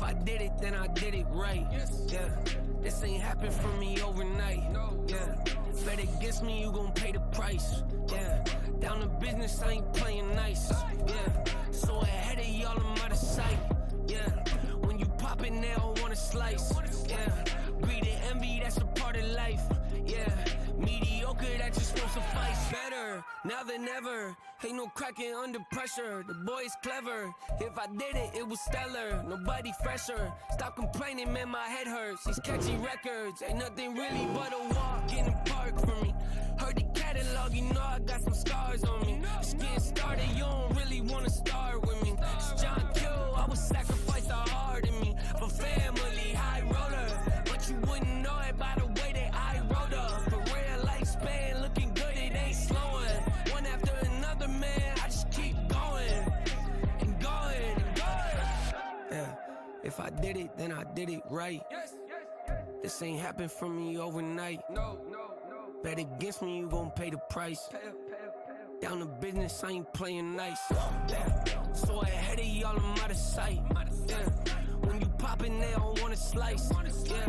I did it, then I did it right. Yeah, this ain't happened for me overnight. Yeah, bet against me, you gon' pay the price. Yeah, down to business, I ain't playing nice. Yeah, so ahead of y'all, I'm out of sight. Yeah, when you poppin', they don't wanna slice. Yeah, greed and envy, that's a part of life. Yeah, mediocre, that just won't suffice. Better now than ever. Ain't no cracking under pressure. The boy's clever. If I did it, it was stellar. Nobody fresher. Stop complaining, man, my head hurts. These catchy records ain't nothing really but a walk in the park for me. Heard the catalog, you know I got some scars on me. Just getting started, you don't really wanna start with me. It's John Q, I would sacrifice the heart in me for family, high roller. But you wouldn't know it by the way that I wrote up. For real lifespan, looking good, it ain't slowing. One after another, man, I just keep going and going and going. Yeah, if I did it, then I did it right. This ain't happened for me overnight. Bet against me, you gon' pay the price. Down to business, I ain't playing nice. Yeah, so ahead of y'all, I'm out of sight. Yeah, when you poppin', they don't wanna slice. Yeah,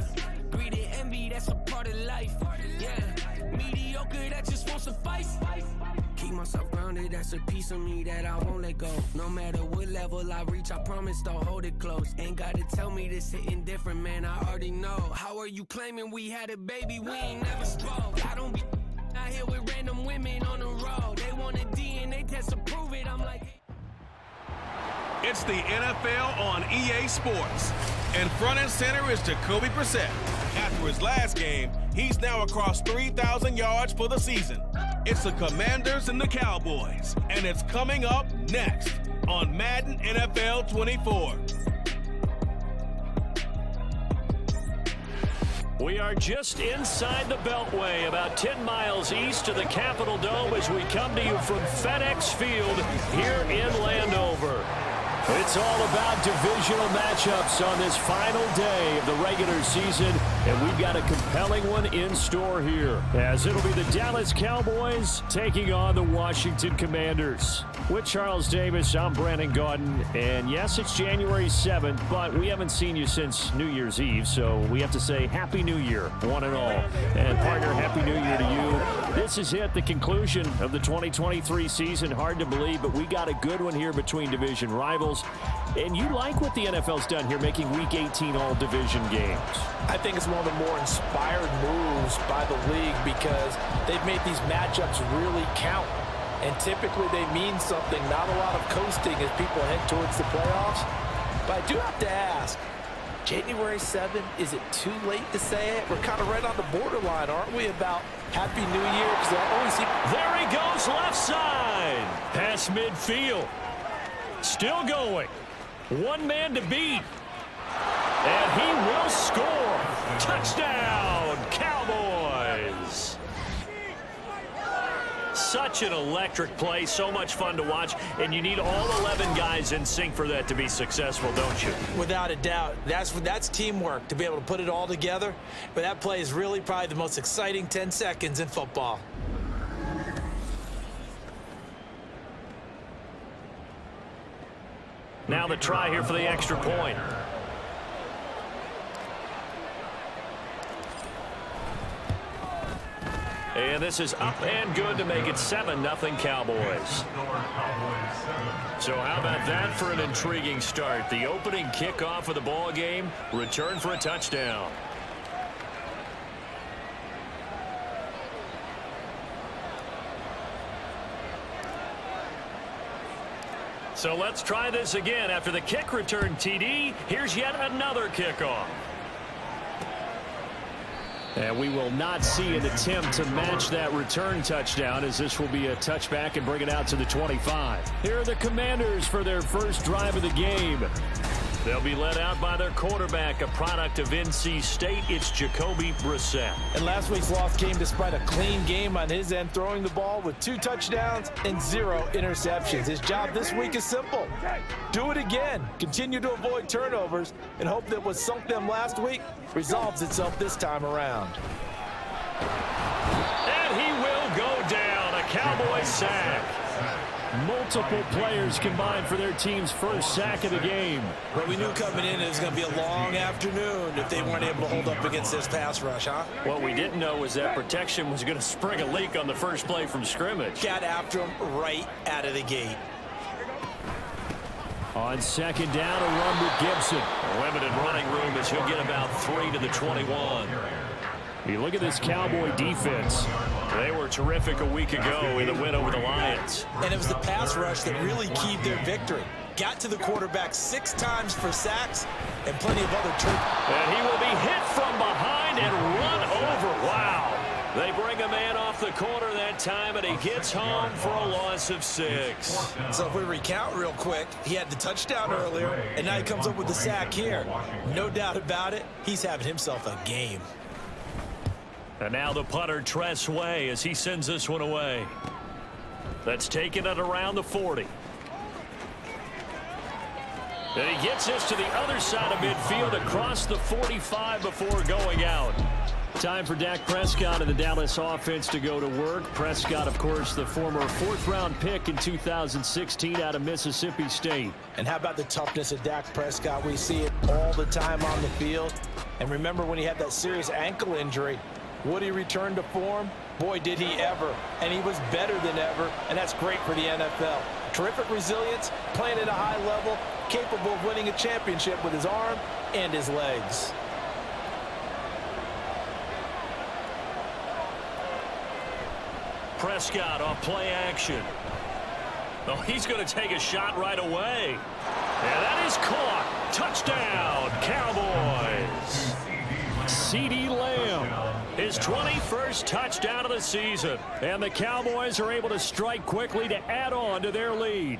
greed and envy, that's a part of life. Yeah, mediocre, that just won't suffice. Keep myself grounded, that's a piece of me that I won't let go. No matter what level I reach, I promise to hold it close. Ain't gotta tell me this hitting different, man, I already know. How are you claiming we had a baby, we ain't never spoke? I don't be out here with random women on the road. They want a DNA test to prove it, I'm like... It's the NFL on EA Sports. And front and center is Jacoby Brissett. After his last game, he's now across 3,000 yards for the season. It's the Commanders and the Cowboys. And it's coming up next on Madden NFL 24. We are just inside the Beltway, about 10 miles east of the Capitol Dome as we come to you from FedEx Field here in Landover. It's all about divisional matchups on this final day of the regular season, and we've got a compelling one in store here, as it'll be the Dallas Cowboys taking on the Washington Commanders. With Charles Davis, I'm Brandon Gaudin, and yes, it's January 7th, but we haven't seen you since New Year's Eve, so we have to say Happy New Year, one and all. And partner, Happy New Year to you. This is it, the conclusion of the 2023 season. Hard to believe, but we got a good one here between division rivals. And you like what the NFL's done here, making Week 18 all division games. I think it's one of the more inspired moves by the league because they've made these matchups really count. And typically they mean something, not a lot of coasting as people head towards the playoffs. But I do have to ask, January 7th, is it too late to say it? We're kind of right on the borderline, aren't we, about Happy New Year? Because I always see... There he goes, left side. Past midfield. Still going. One man to beat. And he will score. Touchdown, Cowboys. Such an electric play, so much fun to watch, and you need all 11 guys in sync for that to be successful, don't you? Without a doubt. That's teamwork, to be able to put it all together. But that play is really probably the most exciting 10 seconds in football. Now the try here for the extra point. And this is up and good to make it 7-0 Cowboys. So how about that for an intriguing start? The opening kickoff of the ball game, return for a touchdown. So let's try this again. After the kick return TD, here's yet another kickoff. And we will not see an attempt to match that return touchdown, as this will be a touchback and bring it out to the 25. Here are the Commanders for their first drive of the game. They'll be led out by their quarterback, a product of NC State. It's Jacoby Brissett. And last week's loss came despite a clean game on his end, throwing the ball with 2 touchdowns and 0 interceptions. His job this week is simple. Do it again. Continue to avoid turnovers and hope that what sunk them last week resolves itself this time around. And he will go down. A Cowboy sack. Multiple players combined for their team's first sack of the game. Well, we knew coming in it was going to be a long afternoon if they weren't able to hold up against this pass rush, huh? What we didn't know was that protection was going to spring a leak on the first play from scrimmage. Got after him right out of the gate. On second down, a run with Gibson. A limited running room as he'll get about 3 to the 21. You look at this Cowboy defense. They were terrific a week ago in the win over the Lions. And it was the pass rush that really keyed their victory. Got to the quarterback 6 times for sacks and plenty of other tricks. And he will be hit from behind and run over. Wow. They bring a man off the corner that time, and he gets home for a loss of 6. So if we recount real quick, he had the touchdown earlier, and now he comes up with the sack here. No doubt about it, he's having himself a game. And now the punter, Tress Way, as he sends this one away. That's taken it around the 40. And he gets this to the other side of midfield across the 45 before going out. Time for Dak Prescott and the Dallas offense to go to work. Prescott, of course, the former 4th-round pick in 2016 out of Mississippi State. And how about the toughness of Dak Prescott? We see it all the time on the field. And remember when he had that serious ankle injury, would he return to form? Boy, did he ever. And he was better than ever, and that's great for the NFL. Terrific resilience, playing at a high level, capable of winning a championship with his arm and his legs. Prescott off play action. Oh, he's going to take a shot right away. And that is caught. Touchdown, Cowboys. CeeDee Lamb, his 21st touchdown of the season. And the Cowboys are able to strike quickly to add on to their lead.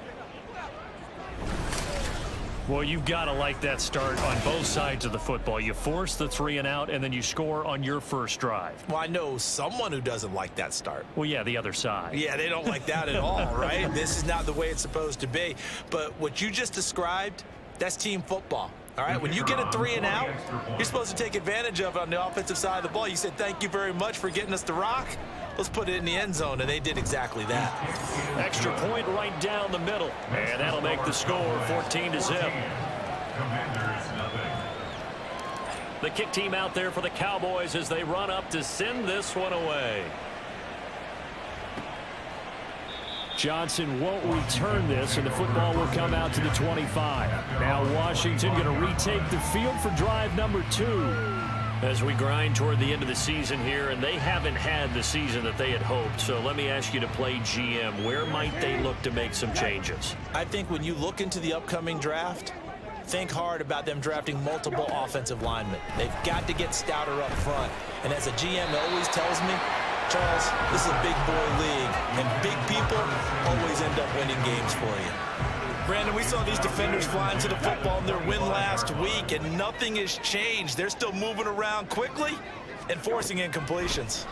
Well, you've got to like that start on both sides of the football. You force the 3 and out, and then you score on your first drive. Well, I know someone who doesn't like that start. Well, yeah, the other side. Yeah, they don't like that at all, right? This is not the way it's supposed to be. But what you just described, that's team football. All right, when you get a 3 and out, you're supposed to take advantage of it on the offensive side of the ball. You said, thank you very much for getting us the rock. Let's put it in the end zone, and they did exactly that. Extra point right down the middle, and that'll make the score 14-0. The kick team out there for the Cowboys as they run up to send this one away. Johnson won't return this, and the football will come out to the 25. Now Washington going to retake the field for drive number 2. As we grind toward the end of the season here, and they haven't had the season that they had hoped. So let me ask you to play GM. Where might they look to make some changes? I think when you look into the upcoming draft, think hard about them drafting multiple offensive linemen. They've got to get stouter up front. And as a GM always tells me, Charles, this is a big boy league, and big people always end up winning games for you. Brandon, we saw these defenders flying to the football in their win last week, and nothing has changed. They're still moving around quickly and forcing incompletions.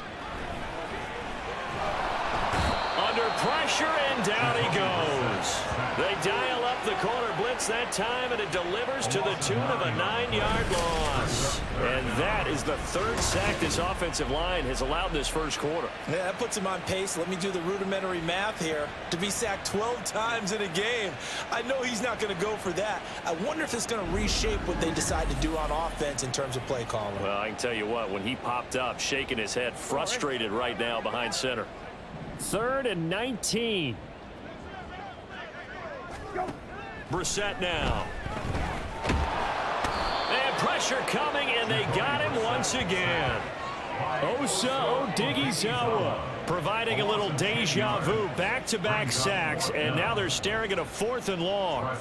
Under pressure, and down he goes. They dial up the corner blitz that time, and it delivers to the tune of a 9-yard loss. And that is the 3rd sack this offensive line has allowed this first quarter. Yeah, that puts him on pace. Let me do the rudimentary math here. To be sacked 12 times in a game. I know he's not going to go for that. I wonder if it's going to reshape what they decide to do on offense in terms of play calling. Well, I can tell you what, when he popped up, shaking his head, frustrated right now behind center. 3rd and 19. Brissett now. And pressure coming, and they got him once again. Osa Odighizuwa providing a little deja vu, back-to-back sacks, and now they're staring at a 4th and long.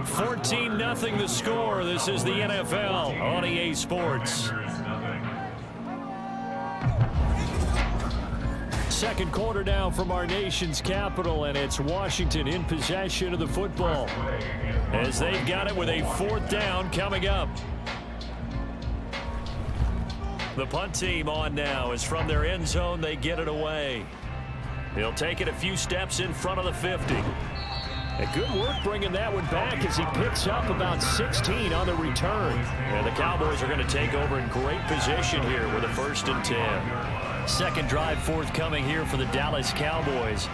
14-0 the score. This is the NFL on EA Sports. Second quarter now from our nation's capital, and it's Washington in possession of the football as they've got it with a 4th down coming up. The punt team on now is from their end zone. They get it away. He'll take it a few steps in front of the 50. And good work bringing that one back as he picks up about 16 on the return. And the Cowboys are going to take over in great position here with a 1st and 10. Second drive forthcoming here for the Dallas Cowboys.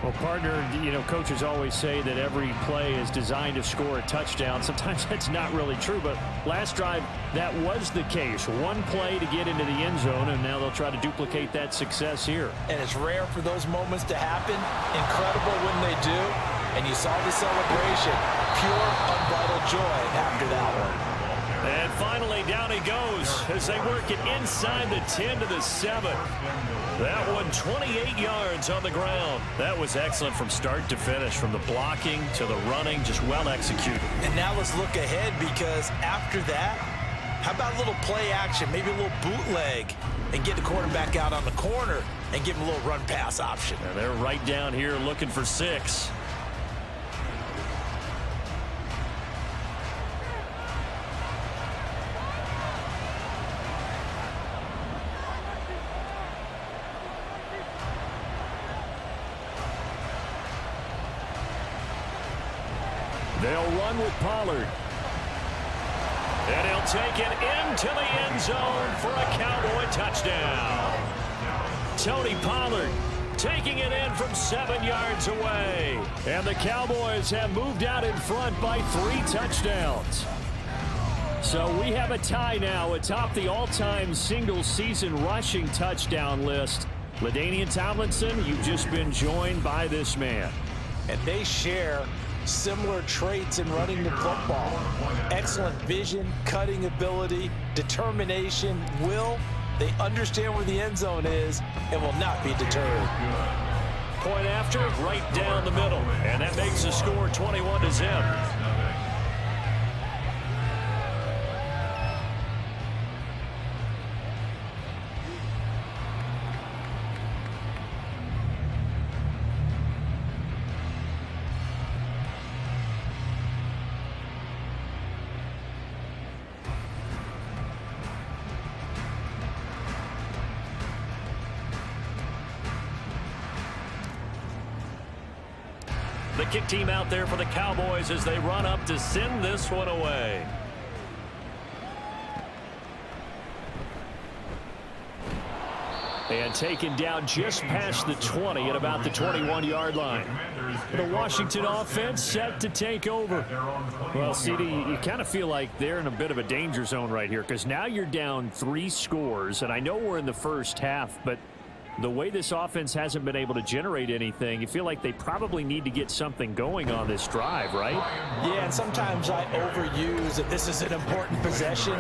Well, partner, coaches always say that every play is designed to score a touchdown. Sometimes that's not really true, but last drive, that was the case. One play to get into the end zone, and now they'll try to duplicate that success here. And it's rare for those moments to happen. Incredible when they do. And you saw the celebration. Pure, unbridled joy after that one. And finally, down he goes as they work it inside the 10 to the 7. That one 28 yards on the ground. That was excellent from start to finish, from the blocking to the running, just well executed. And now let's look ahead, because after that, how about a little play action, maybe a little bootleg, and get the quarterback out on the corner and give him a little run pass option. And they're right down here looking for 6. They'll run with Pollard. And he'll take it into the end zone for a Cowboy touchdown. Tony Pollard taking it in from 7 yards away. And the Cowboys have moved out in front by 3 touchdowns. So we have a tie now atop the all-time single-season rushing touchdown list. LaDainian Tomlinson, you've just been joined by this man. And they share similar traits in running the football. Excellent vision, cutting ability, determination, will. They understand where the end zone is and will not be deterred. Point after, right down the middle. And that makes the score 21-0. The kick team out there for the Cowboys as they run up to send this one away. And taken down just past the 20 at about the 21-yard line. The Washington offense set to take over. Well, CD, you kind of feel like they're in a bit of a danger zone right here, because now you're down 3 scores, and I know we're in the first half, but the way this offense hasn't been able to generate anything, you feel like they probably need to get something going on this drive, right? Yeah, and sometimes I overuse that this is an important possession,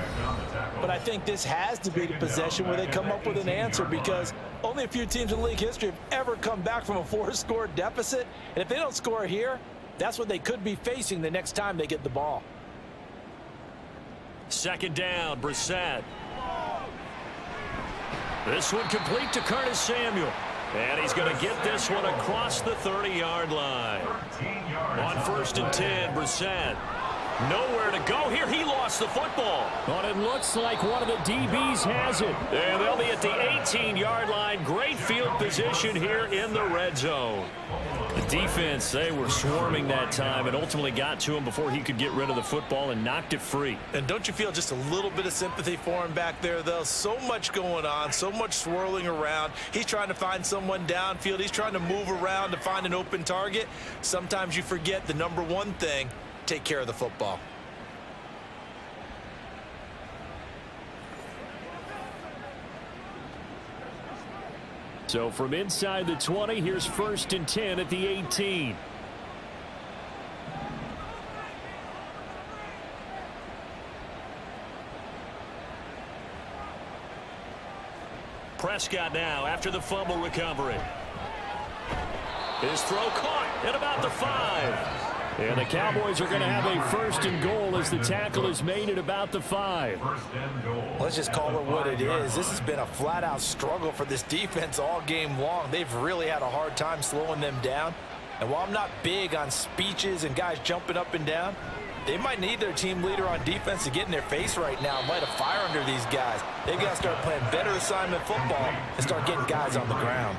but I think this has to be the possession where they come up with an answer, because only a few teams in league history have ever come back from a 4-score deficit, and if they don't score here, that's what they could be facing the next time they get the ball. Second down, Brissett. This one complete to Curtis Samuel. And he's going to get this one across the 30-yard line. On 1st and 10, Brissett. Nowhere to go here. He lost the football. But it looks like one of the DBs has it. And they'll be at the 18-yard line. Great field position here in the red zone. The defense, they were swarming that time and ultimately got to him before he could get rid of the football and knocked it free. And don't you feel just a little bit of sympathy for him back there, though? So much going on, so much swirling around. He's trying to find someone downfield. He's trying to move around to find an open target. Sometimes you forget the number one thing: take care of the football. So from inside the 20, here's 1st and 10 at the 18. Prescott now after the fumble recovery. His throw caught at about the 5. And the Cowboys are going to have a 1st and goal as the tackle is made at about the 5. Let's just call it what it is. This has been a flat-out struggle for this defense all game long. They've really had a hard time slowing them down. And while I'm not big on speeches and guys jumping up and down, they might need their team leader on defense to get in their face right now and light a fire under these guys. They've got to start playing better assignment football and start getting guys on the ground.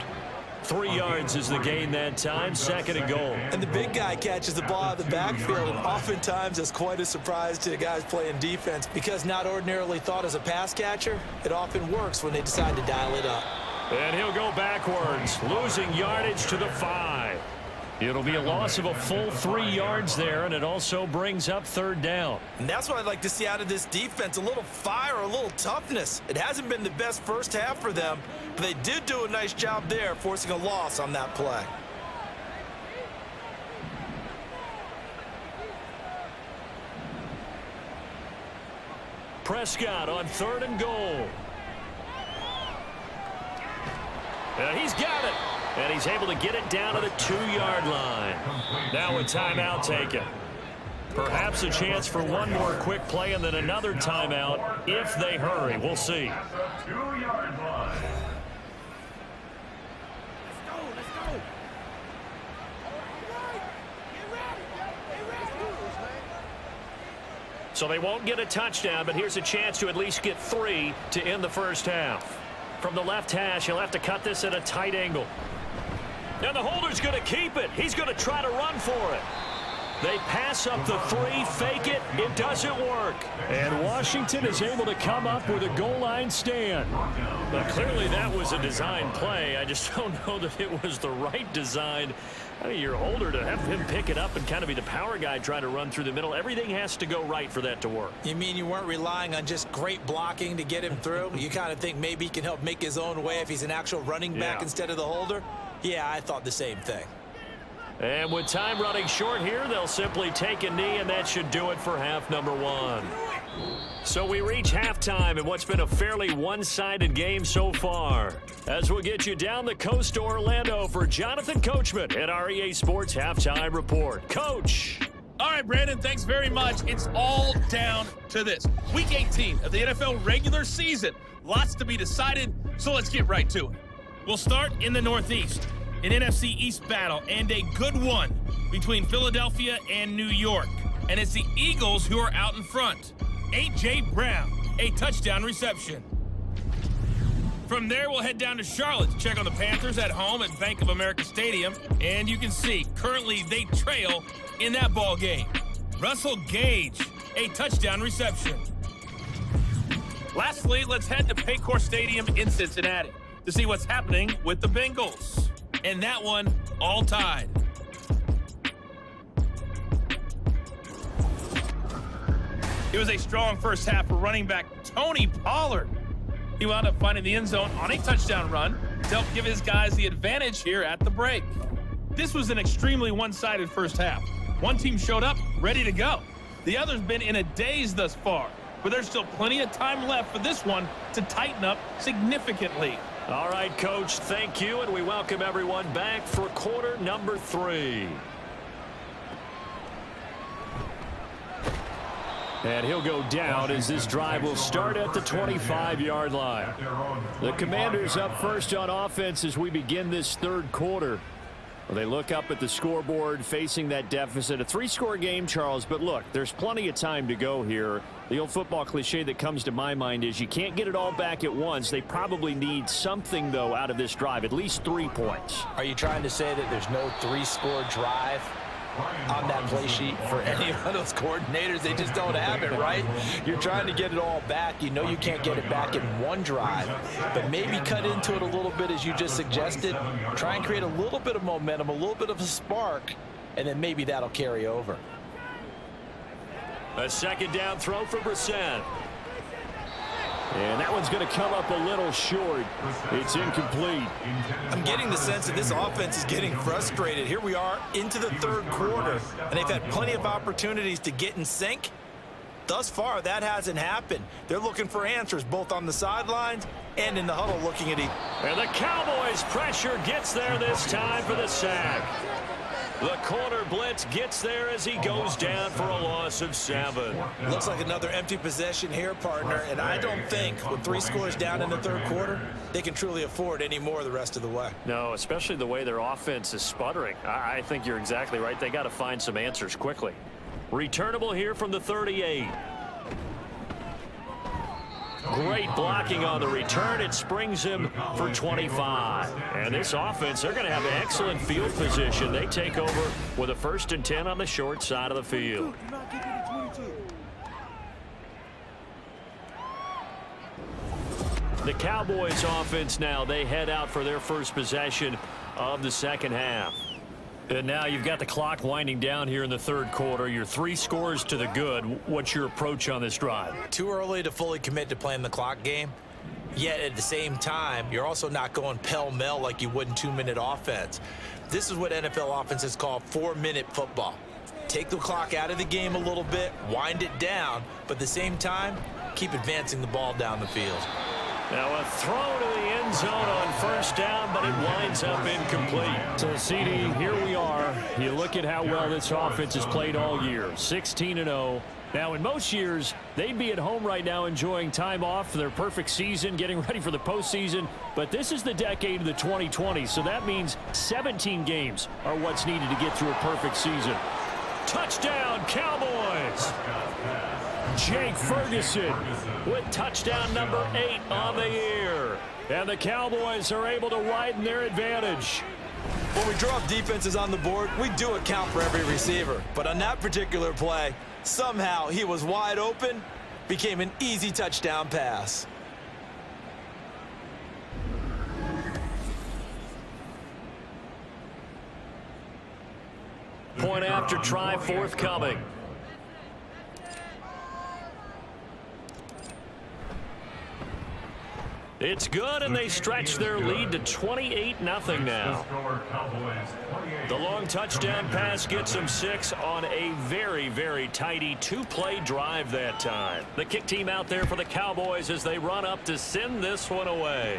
3 yards is the gain that time, 2nd and goal. And the big guy catches the ball out of the backfield, and oftentimes it's quite a surprise to the guys playing defense because not ordinarily thought as a pass catcher, it often works when they decide to dial it up. And he'll go backwards, losing yardage to the 5. It'll be a loss of a full 3 yards there, and it also brings up 3rd down. And that's what I'd like to see out of this defense, a little fire, a little toughness. It hasn't been the best first half for them, but they did do a nice job there, forcing a loss on that play. Prescott on 3rd and goal. And he's got it. And he's able to get it down to the 2-yard line. Now a timeout taken. Perhaps a chance for one more quick play and then another timeout if they hurry. We'll see. So they won't get a touchdown, but here's a chance to at least get 3 to end the first half. From the left hash, he'll have to cut this at a tight angle. And the holder's going to keep it. He's going to try to run for it. They pass up the 3, fake it. It doesn't work. And Washington is able to come up with a goal line stand. But clearly that was a design play. I just don't know that it was the right design. I mean, your holder to have him pick it up and kind of be the power guy trying to run through the middle. Everything has to go right for that to work. You mean you weren't relying on just great blocking to get him through? You kind of think maybe he can help make his own way if he's an actual running back instead of the holder? Yeah, I thought the same thing. And with time running short here, they'll simply take a knee, and that should do it for half number 1. So we reach halftime in what's been a fairly one-sided game so far. As we'll get you down the coast to Orlando for Jonathan Coachman at our EA Sports Halftime Report. Coach. All right, Brandon, thanks very much. It's all down to this. Week 18 of the NFL regular season. Lots to be decided, so let's get right to it. We'll start in the Northeast. An NFC East battle, and a good one between Philadelphia and New York. And it's the Eagles who are out in front. A.J. Brown, a touchdown reception. From there, we'll head down to Charlotte to check on the Panthers at home at Bank of America Stadium. And you can see, currently they trail in that ball game. Russell Gage, a touchdown reception. Lastly, let's head to Paycor Stadium in Cincinnati to see what's happening with the Bengals. And that one all tied. It was a strong first half for running back Tony Pollard. He wound up finding the end zone on a touchdown run to help give his guys the advantage here at the break. This was an extremely one-sided first half. One team showed up ready to go. The other's been in a daze thus far, but there's still plenty of time left for this one to tighten up significantly. All right, Coach, thank you, and we welcome everyone back for quarter number 3. And he'll go down as this drive will start at the 25-yard line. The Commanders up first on offense as we begin this 3rd quarter. Well, they look up at the scoreboard facing that deficit. A 3-score game, Charles, but look, there's plenty of time to go here. The old football cliche that comes to my mind is you can't get it all back at once. They probably need something, though, out of this drive, at least 3 points. Are you trying to say that there's no 3-score drive on that play sheet for any of those coordinators? They just don't have it, right? You're trying to get it all back. You know you can't get it back in one drive, but maybe cut into it a little bit as you just suggested. Try and create a little bit of momentum, a little bit of a spark, and then maybe that'll carry over. A 2nd down throw for Brissett. And that one's going to come up a little short. It's incomplete. I'm getting the sense that this offense is getting frustrated. Here we are into the 3rd quarter, and they've had plenty of opportunities to get in sync. Thus far, that hasn't happened. They're looking for answers both on the sidelines and in the huddle looking at each. And the Cowboys pressure gets there this time for the sack. The corner blitz gets there as he goes down for a loss of 7. Looks like another empty possession here, partner, and I don't think with 3 scores down in the 3rd quarter, they can truly afford any more the rest of the way. No, especially the way their offense is sputtering. I think you're exactly right. They got to find some answers quickly. Returnable here from the 38. Great blocking on the return. It springs him for 25. And this offense, they're going to have excellent field position. They take over with a 1st and 10 on the short side of the field. The Cowboys offense now, they head out for their first possession of the second half. And now you've got the clock winding down here in the third quarter. You're 3 scores to the good. What's your approach on this drive? Too early to fully commit to playing the clock game. Yet at the same time, you're also not going pell-mell like you would in 2-minute offense. This is what NFL offenses call 4-minute football. Take the clock out of the game a little bit, wind it down, but at the same time, keep advancing the ball down the field. Now a throw to the end zone on 1st down, but it winds up incomplete. So, CD, here we are. You look at how well this offense has played all year, 16-0. Now, in most years, they'd be at home right now enjoying time off for their perfect season, getting ready for the postseason. But this is the decade of the 2020s, so that means 17 games are what's needed to get through a perfect season. Touchdown, Cowboys! Jake Ferguson with touchdown number 8 on the year. And the Cowboys are able to widen their advantage. When we draw up defenses on the board, we do account for every receiver. But on that particular play, somehow he was wide open, became an easy touchdown pass. Point after try forthcoming. It's good, and they stretch their lead to 28-0 now. The long touchdown pass gets them 6 on a very, very tidy 2-play drive that time. The kick team out there for the Cowboys as they run up to send this one away.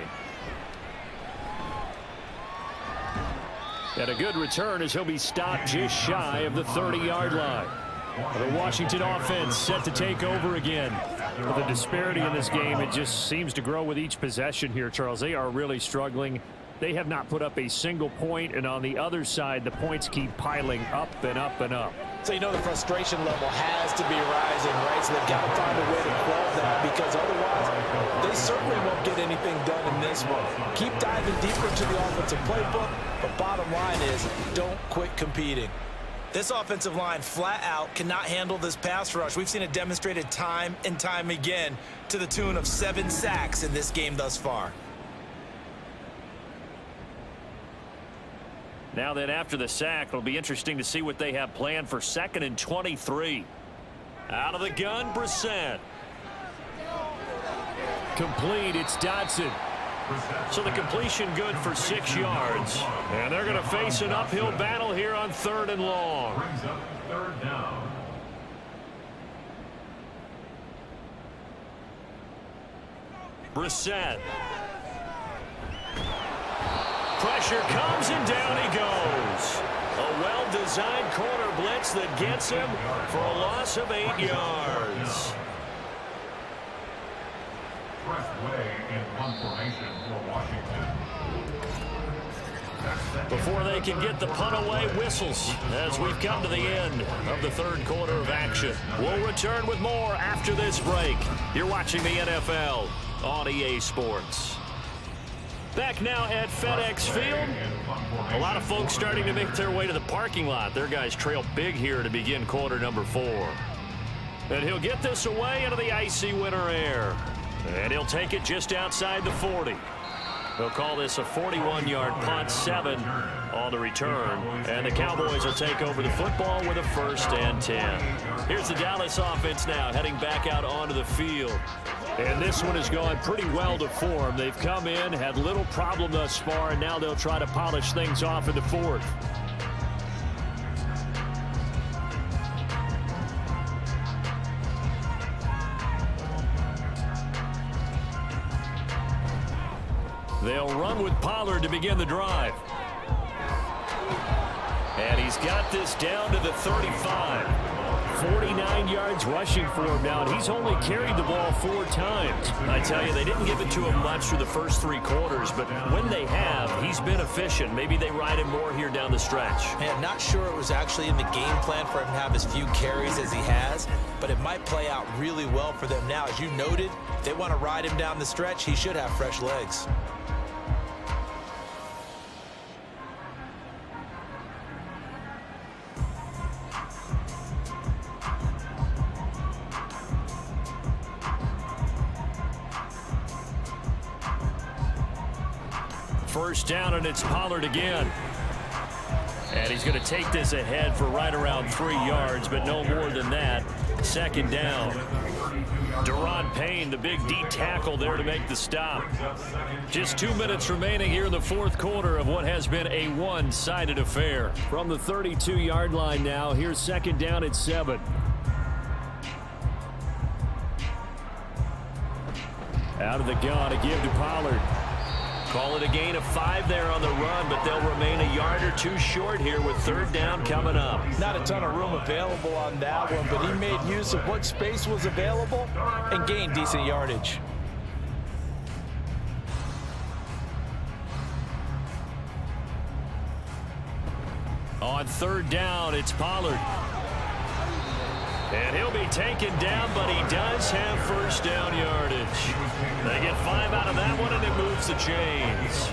And a good return as he'll be stopped just shy of the 30-yard line. The Washington offense set to take over again. With the disparity in this game, it just seems to grow with each possession here, Charles. They are really struggling. They have not put up a single point, and on the other side, the points keep piling up and up and up. So you know the frustration level has to be rising, right? So they've got to find a way to quell that, because otherwise they certainly won't get anything done in this one. Keep diving deeper into the offensive playbook, but bottom line is don't quit competing. This offensive line flat out cannot handle this pass rush. We've seen it demonstrated time and time again to the tune of 7 sacks in this game thus far. Now then, after the sack, it'll be interesting to see what they have planned for 2nd and 23. Out of the gun, Brissett. Complete, it's Dodson. So the completion good for 6 yards. And they're going to face an uphill battle here on 3rd and long. Brings up 3rd down. Brissett. Pressure comes and down he goes. A well-designed corner blitz that gets him for a loss of 8 yards. Press way in 1 formation for Washington. Before they can get the punt away, whistles as we've come to the end of the 3rd quarter of action. We'll return with more after this break. You're watching the NFL on EA Sports. Back now at FedEx Field. A lot of folks starting to make their way to the parking lot. Their guys trail big here to begin quarter number 4. And he'll get this away into the icy winter air. And he'll take it just outside the 40. They'll call this a 41-yard punt, 7 on the return. And the Cowboys will take over the football with a 1st and 10. Here's the Dallas offense now heading back out onto the field. And this one has gone pretty well to form. They've come in, had little problem thus far, and now they'll try to polish things off in the 4th. They'll run with Pollard to begin the drive. And he's got this down to the 35. 49 yards rushing for him now, and he's only carried the ball 4 times. I tell you, they didn't give it to him much through the first 3 quarters, but when they have, he's been efficient. Maybe they ride him more here down the stretch. Man, not sure it was actually in the game plan for him to have as few carries as he has, but it might play out really well for them now. As you noted, if they want to ride him down the stretch, he should have fresh legs. First down, and it's Pollard again. And he's going to take this ahead for right around 3 yards, but no more than that. Second down. Deron Payne, the big D tackle there to make the stop. Just 2 minutes remaining here in the 4th quarter of what has been a one-sided affair. From the 32-yard line now, here's second down at 7. Out of the gun, a give to Pollard. Call it a gain of 5 there on the run, but they'll remain a yard or 2 short here with third down coming up. Not a ton of room available on that one, but he made use of what space was available and gained decent yardage. On third down, it's Pollard. And he'll be taken down, but he does have first down yardage. They get 5 out of that one, and it moves the chains.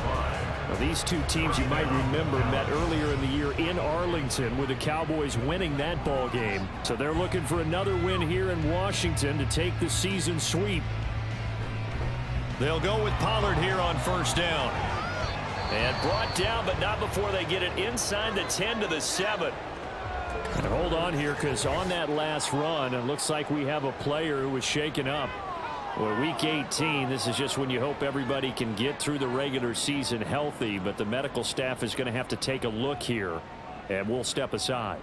Well, these two teams, you might remember, met earlier in the year in Arlington with the Cowboys winning that ball game. So they're looking for another win here in Washington to take the season sweep. They'll go with Pollard here on first down. And brought down, but not before they get it inside the 10 to the 7. And hold on here, because on that last run, it looks like we have a player who was shaken up. Well, week 18, this is just when you hope everybody can get through the regular season healthy, but the medical staff is going to have to take a look here, and we'll step aside.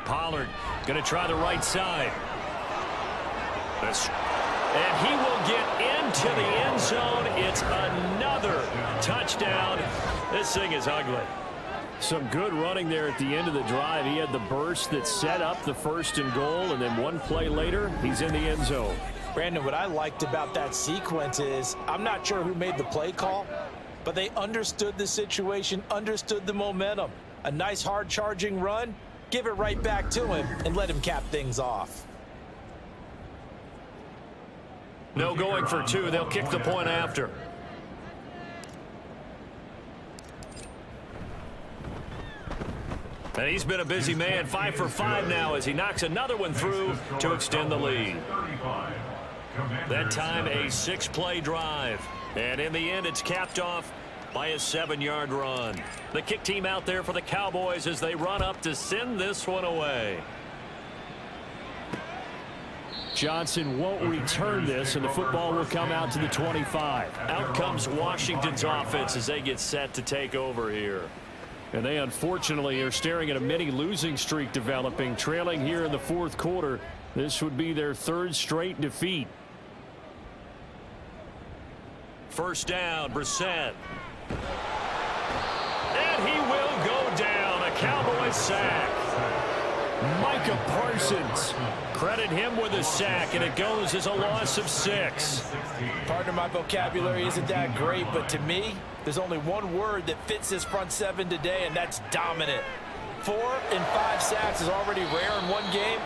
Pollard going to try the right side. And he will get into the end zone. It's another touchdown. This thing is ugly. Some good running there at the end of the drive. He had the burst that set up the 1st and goal, and then one play later, he's in the end zone. Brandon, what I liked about that sequence is I'm not sure who made the play call, but they understood the situation, understood the momentum. A nice hard-charging run, give it right back to him, and let him cap things off. No going for 2. They'll kick the point after. And he's been a busy man. 5 for 5 now as he knocks another one through to extend the lead. That time a 6-play drive. And in the end, it's capped off by a 7-yard run. The kick team out there for the Cowboys as they run up to send this one away. Johnson won't return this, and the football will come out to the 25. Out comes Washington's offense as they get set to take over here. And they unfortunately are staring at a mini losing streak developing, trailing here in the 4th quarter. This would be their 3rd straight defeat. First down, Brissett. And he will go down. A Cowboys sack. Micah Parsons. Credit him with a sack, and it goes as a loss of 6. Pardon my vocabulary isn't that great, but to me, there's only one word that fits this front 7 today, and that's dominant. 4 and 5 sacks is already rare in one game.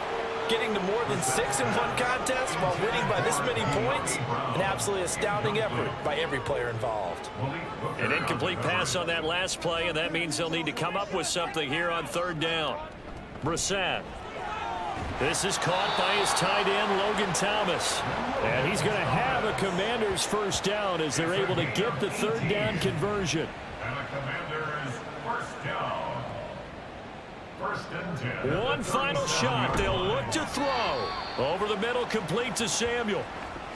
Getting to more than 6 in one contest while winning by this many points, an absolutely astounding effort by every player involved. An incomplete pass on that last play, and that means they'll need to come up with something here on third down. Brissett. This is caught by his tight end, Logan Thomas. And he's going to have a Commanders first down as they're able to get the third down conversion. And the Commanders first down. First and 10. One final shot. They'll look to throw. Over the middle, complete to Samuel.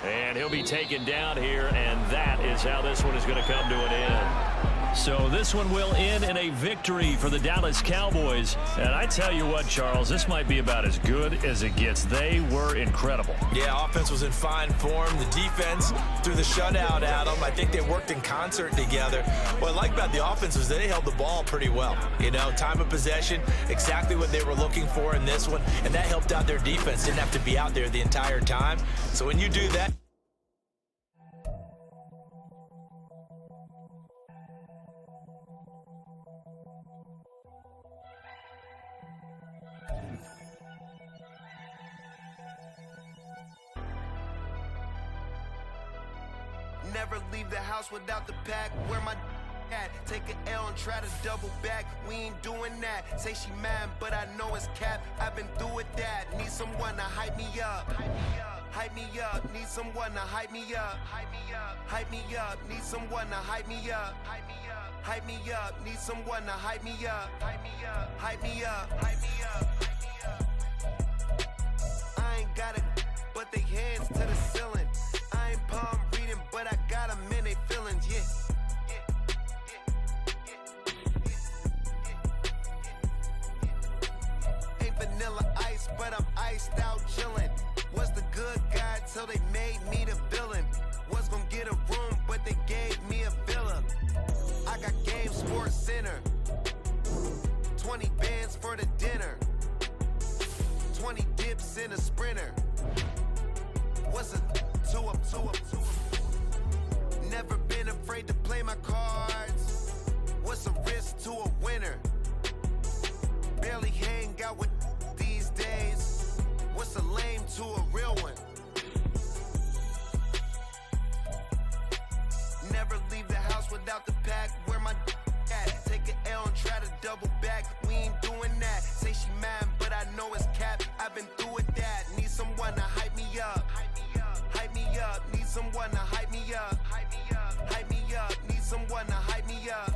And he'll be taken down here, and that is how this one is going to come to an end. So this one will end in a victory for the Dallas Cowboys. And I tell you what, Charles, this might be about as good as it gets. They were incredible. Yeah, offense was in fine form. The defense threw the shutout at them. I think they worked in concert together. What I like about the offense was they held the ball pretty well. You know, time of possession, exactly what they were looking for in this one. And that helped out their defense. Didn't have to be out there the entire time. So when you do that, never leave the house without the pack. Where my at? Take an L and try to double back. We ain't doing that. Say she mad, but I know it's cap. I've been through with that. Need someone to hype me up. Hype me up. Need someone to hype me up. Hype me up. Need someone to hype me up. Hype me up. Need someone to hype me up. Hype me up. Hype me up. Hype me up. I ain't got it, but they hands to the ceiling. I ain't palm reading, but I got them in they feelings, yeah. Ain't vanilla ice, but I'm iced out chillin'. Was the good guy till they made me the villain. Was gonna get a room, but they gave me a villa. I got Game Sports Center. 20 bands for the dinner. 20 dips in a sprinter. What's a 2 up, 2 up, 2 up? Never been afraid to play my cards. What's a risk to a winner? Barely hang out with these days. What's a lame to a real one? Never leave the house without the pack. Where my at? Take an L and try to double back. We ain't doing that. Say she mad, but I know it's cap. I've been through with that. Need someone to hype me up. Hype me up. Need someone to hype me up. Hype me up. Need someone to hype me up.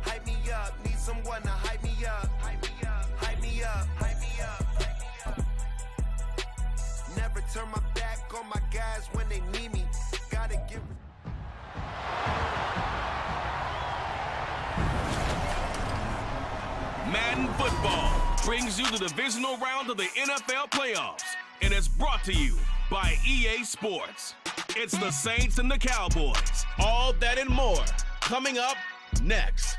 Hype me up. Need someone to hype me up. Hype me up. Hype me up. Never turn my back on my guys when they need me. Gotta give. Madden football brings you the divisional round of the NFL playoffs, and it's brought to you by EA Sports. It's the Saints and the Cowboys. All that and more coming up next.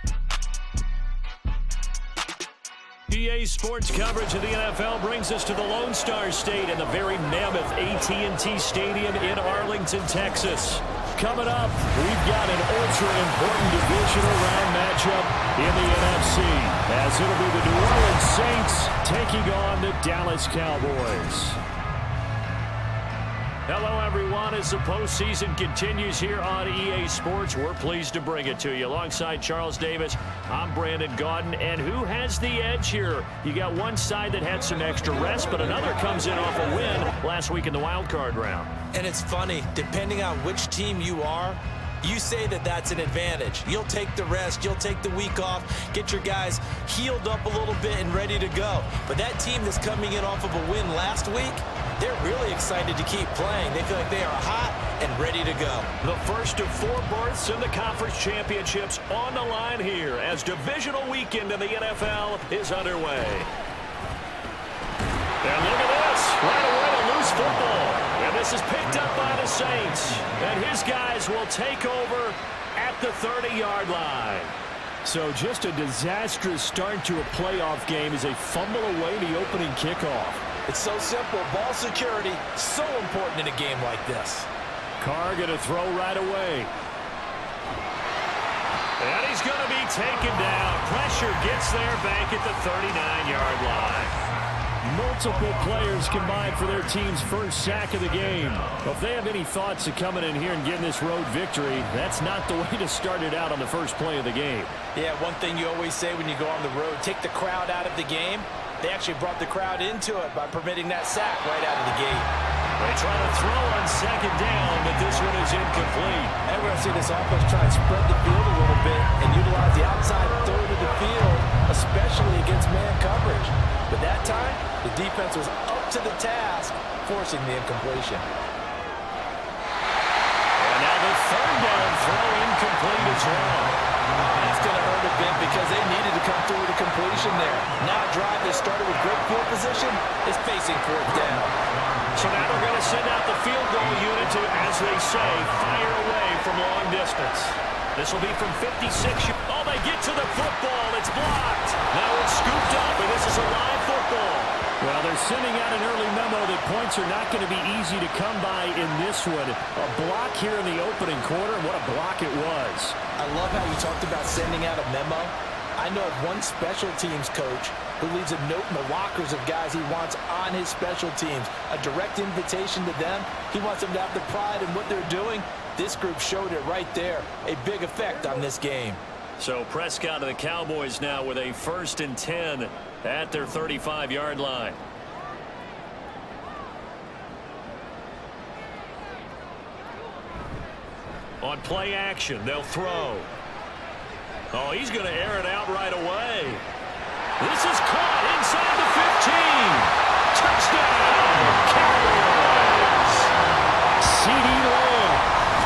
EA Sports coverage of the NFL brings us to the Lone Star State and the very mammoth AT&T Stadium in Arlington, Texas. Coming up, we've got an ultra-important divisional round matchup in the NFC, as it'll be the New Orleans Saints taking on the Dallas Cowboys. Hello, everyone. As the postseason continues here on EA Sports, we're pleased to bring it to you. Alongside Charles Davis, I'm Brandon Gaudin. And who has the edge here? You got one side that had some extra rest, but another comes in off a win last week in the wild card round. and it's funny, depending on which team you are, you say that that's an advantage. You'll take the rest. You'll take the week off, get your guys healed up a little bit and ready to go. But that team that's coming in off of a win last week, they're really excited to keep playing. They feel like they are hot and ready to go. The first of 4 berths in the conference championships on the line here as divisional weekend in the NFL is underway. And look at this. Right away, a loose football. And this is picked up by the Saints. And his guys will take over at the 30-yard line. So just a disastrous start to a playoff game as they fumble away the opening kickoff. It's so simple. Ball security, so important in a game like this. Carr going to throw right away. And he's going to be taken down. Pressure gets there back at the 39-yard line. Multiple players combined for their team's first sack of the game. Well, if they have any thoughts of coming in here and getting this road victory, that's not the way to start it out on the first play of the game. Yeah, one thing you always say when you go on the road, take the crowd out of the game. They actually brought the crowd into it by permitting that sack right out of the gate. They try to throw on second down, but this one is incomplete. And we're going to see this offense try and spread the field a little bit and utilize the outside third of the field, especially against man coverage. But that time, the defense was up to the task, forcing the incompletion. And now the third down throw incomplete as well. to come through with a completion there. Now a drive that started with great field position is facing fourth down. So now they're going to send out the field goal unit to, as they say, fire away from long distance. This will be from 56. Oh, they get to the football. It's blocked. Now it's scooped up, and this is a live football. Well, they're sending out an early memo that points are not going to be easy to come by in this one. A block here in the opening quarter, and what a block it was. I love how you talked about sending out a memo. I know of one special teams coach who leaves a note in the lockers of guys he wants on his special teams. A direct invitation to them. He wants them to have the pride in what they're doing. This group showed it right there. A big effect on this game. So Prescott and the Cowboys now with a 1st and 10 at their 35-yard line. On play action, they'll throw. Oh, he's going to air it out right away. This is caught inside the 15. Touchdown, Cowboys. CD Lamb,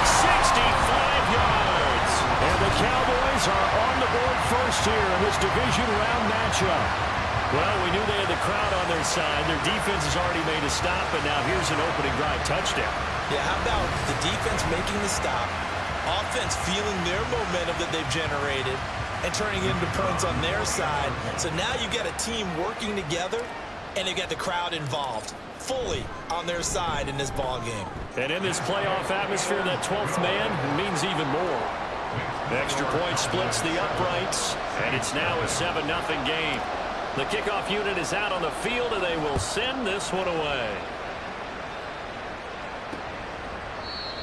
65 yards. And the Cowboys are on the board first here in this division round matchup. Well, we knew they had the crowd on their side. Their defense has already made a stop, and now here's an opening drive touchdown. Yeah, how about the defense making the stop, offense feeling their momentum that they've generated, and turning into points on their side. So now you've got a team working together, and they've got the crowd involved fully on their side in this ball game. And in this playoff atmosphere, that 12th man means even more. The extra point splits the uprights, and it's now a 7-0 game. The kickoff unit is out on the field, and they will send this one away.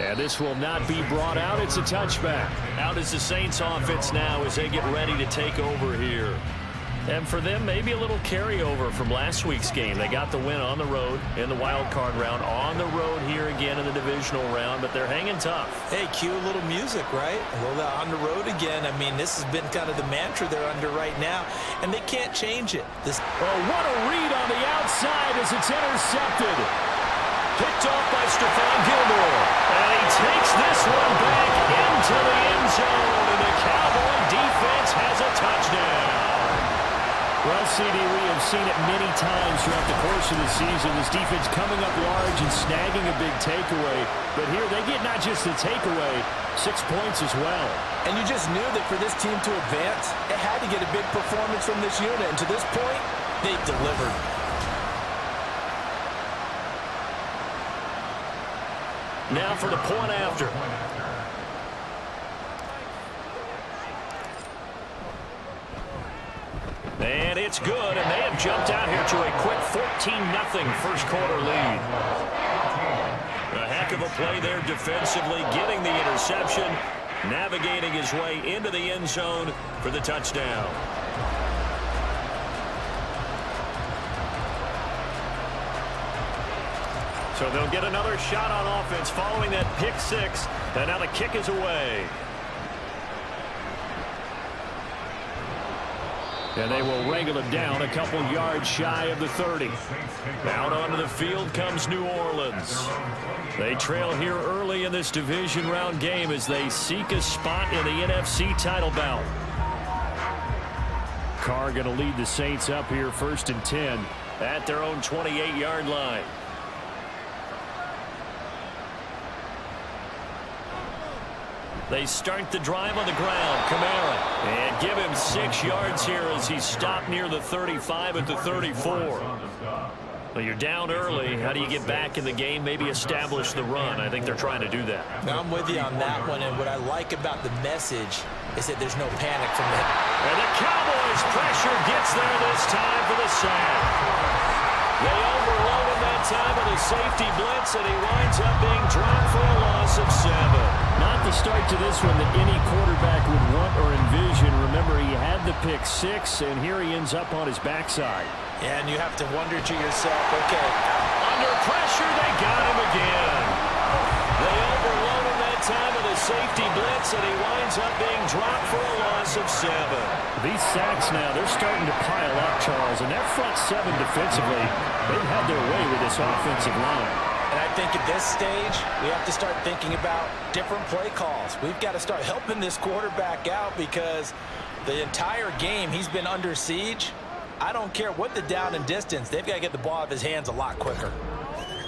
And this will not be brought out. It's a touchback. Out is the Saints offense now as they get ready to take over here. And for them, maybe a little carryover from last week's game. They got the win on the road in the wild card round, on the road here again in the divisional round, but they're hanging tough. Hey, cue a little music, right? A little on the road again. I mean, this has been kind of the mantra they're under right now, and they can't change it. Oh, what a read on the outside as it's intercepted. Picked off by Stephon Gilmore. And he takes this one back into the end zone, and the Cowboy defense has a touchdown. Well, CD, we have seen it many times throughout the course of the season. This defense coming up large and snagging a big takeaway. But here they get not just the takeaway, 6 points as well. And you just knew that for this team to advance, it had to get a big performance from this unit. And to this point, they've delivered. Now for the point after. And it's good, and they have jumped out here to a quick 14-0 first quarter lead. A heck of a play there defensively, getting the interception, navigating his way into the end zone for the touchdown. So they'll get another shot on offense following that pick six, and now the kick is away. And they will wrangle it down a couple yards shy of the 30. Out onto the field comes New Orleans. They trail here early in this division round game as they seek a spot in the NFC title bout. Carr going to lead the Saints up here 1st and 10 at their own 28-yard line. They start the drive on the ground. Kamara. And give him 6 yards here as he stopped near the 35 at the 34. Well, you're down early. How do you get back in the game? Maybe establish the run. I think they're trying to do that. Now, I'm with you on that one. And what I like about the message is that there's no panic from them. And the Cowboys' pressure gets there this time for the sack. They overload him that time with a safety blitz, and he winds up being dropped for a loss of 7. Not the start to this one that any quarterback would want or envision. Remember, he had the pick 6, and here he ends up on his backside. Yeah, and you have to wonder to yourself, okay. Under pressure, they got him again. They overload him that time with a safety blitz, and he winds up being dropped for a loss of 7. These sacks now, they're starting to pile up, Charles, and that front 7 defensively, they've had their way with this offensive line. And I think at this stage, we have to start thinking about different play calls. We've got to start helping this quarterback out because the entire game he's been under siege. I don't care what the down and distance. They've got to get the ball out of his hands a lot quicker.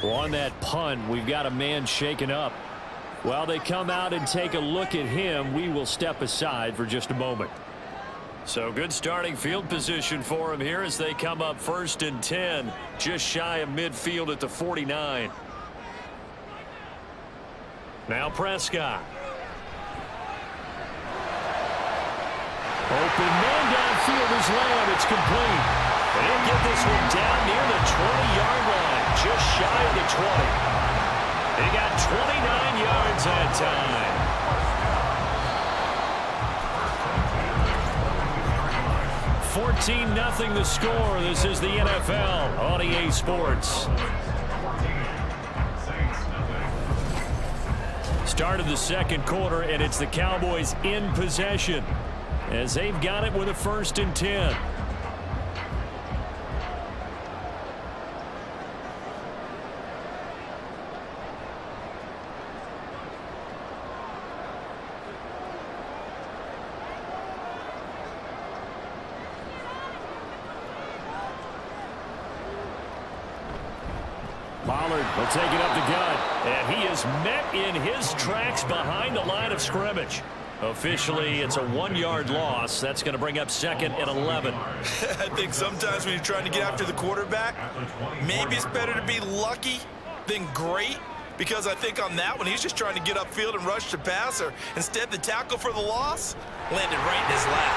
Well, on that punt, we've got a man shaken up. While they come out and take a look at him, we will step aside for just a moment. So good starting field position for him here as they come up 1st and 10, just shy of midfield at the 49. Now Prescott. Open man downfield is Lamb. It's complete. And he'll get this one down near the 20-yard line, just shy of the 20. He got 29 yards that time. 14-0 the score. This is the NFL on EA Sports. Start of the second quarter, and it's the Cowboys in possession as they've got it with a 1st and 10. Pollard will take it up the gut, and he is met in his tracks behind the line of scrimmage. Officially, it's a 1-yard loss. That's going to bring up 2nd and 11. I think sometimes when you're trying to get after the quarterback, maybe it's better to be lucky than great, because I think on that one, he's just trying to get upfield and rush the passer. Instead, the tackle for the loss landed right in his lap.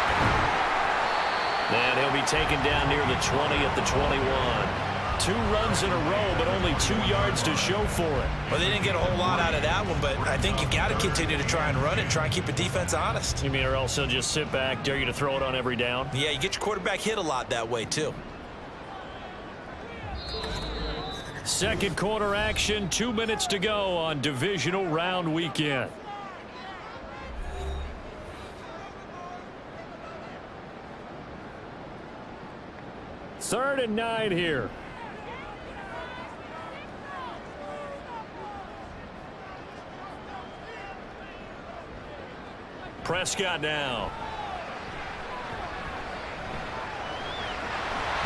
And he'll be taken down near the 20 at the 21. 2 runs in a row, but only 2 yards to show for it. Well, they didn't get a whole lot out of that one, but I think you've got to continue to try and run it and try and keep the defense honest. You mean or else he'll just sit back, dare you to throw it on every down? Yeah, you get your quarterback hit a lot that way, too. Second quarter action, 2 minutes to go on divisional round weekend. Third and 9 here. Prescott now.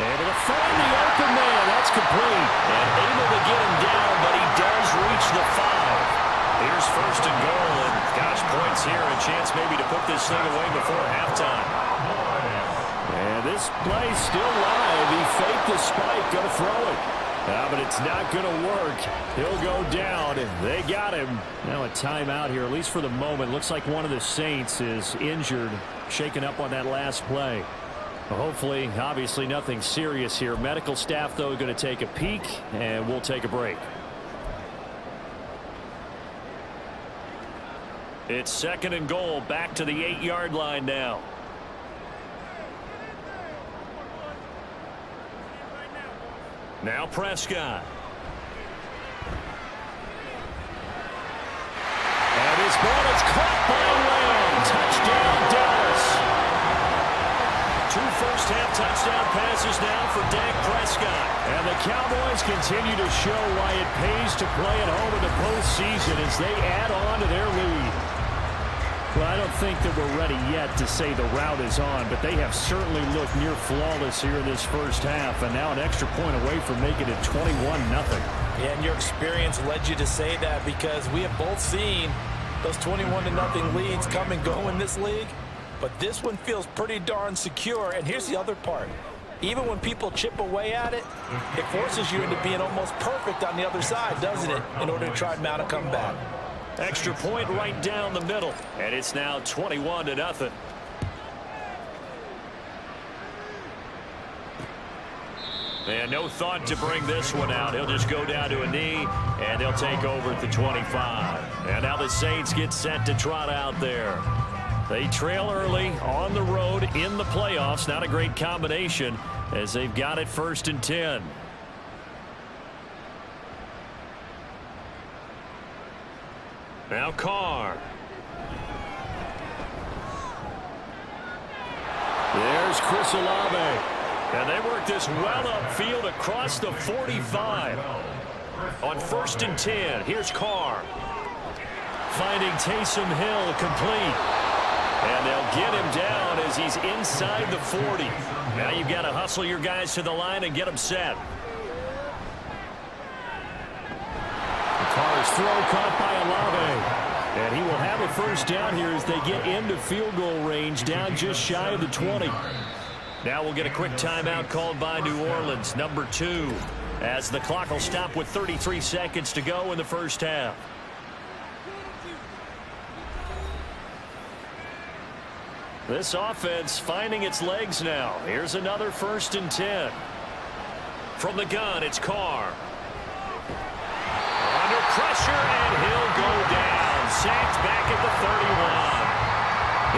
Able to find the open man. That's complete. And able to get him down, but he does reach the 5. Here's 1st and goal. And gosh, points here. A chance maybe to put this thing away before halftime. And this play's still live. He faked the spike. Going to throw it. But it's not going to work. He'll go down, and they got him. Now a timeout here, at least for the moment. Looks like one of the Saints is injured, shaken up on that last play. Hopefully, obviously nothing serious here. Medical staff, though, going to take a peek, and we'll take a break. It's 2nd and goal, back to the 8-yard line now. Now Prescott. And his ball is caught by Lamb. Touchdown, Dallas. 2 first-half touchdown passes now for Dak Prescott. And the Cowboys continue to show why it pays to play at home in the postseason as they add on to their lead. Well, I don't think that we're ready yet to say the route is on, but they have certainly looked near flawless here in this first half, and now an extra point away from making it 21-0. Yeah, and your experience led you to say that because we have both seen those 21-0 leads come and go in this league, but this one feels pretty darn secure. And here's the other part. Even when people chip away at it, it forces you into being almost perfect on the other side, doesn't it, in order to try and mount a comeback. Extra point right down the middle, and it's now 21-0. And no thought to bring this one out. He'll just go down to a knee, and they'll take over at the 25. And now the Saints get set to trot out there. They trail early on the road in the playoffs. Not a great combination as they've got it 1st and 10. Now Carr. There's Chris Olave. And they work this well upfield across the 45. On 1st and 10, here's Carr. Finding Taysom Hill complete. And they'll get him down as he's inside the 40. Now you've got to hustle your guys to the line and get them set. Carr's throw caught by Olave. And he will have a first down here as they get into field goal range, down just shy of the 20. Now we'll get a quick timeout called by New Orleans, number 2, as the clock will stop with 33 seconds to go in the first half. This offense finding its legs now. Here's another 1st and 10. From the gun, it's Carr. Under pressure, and he'll go down. Sacked back at the 31.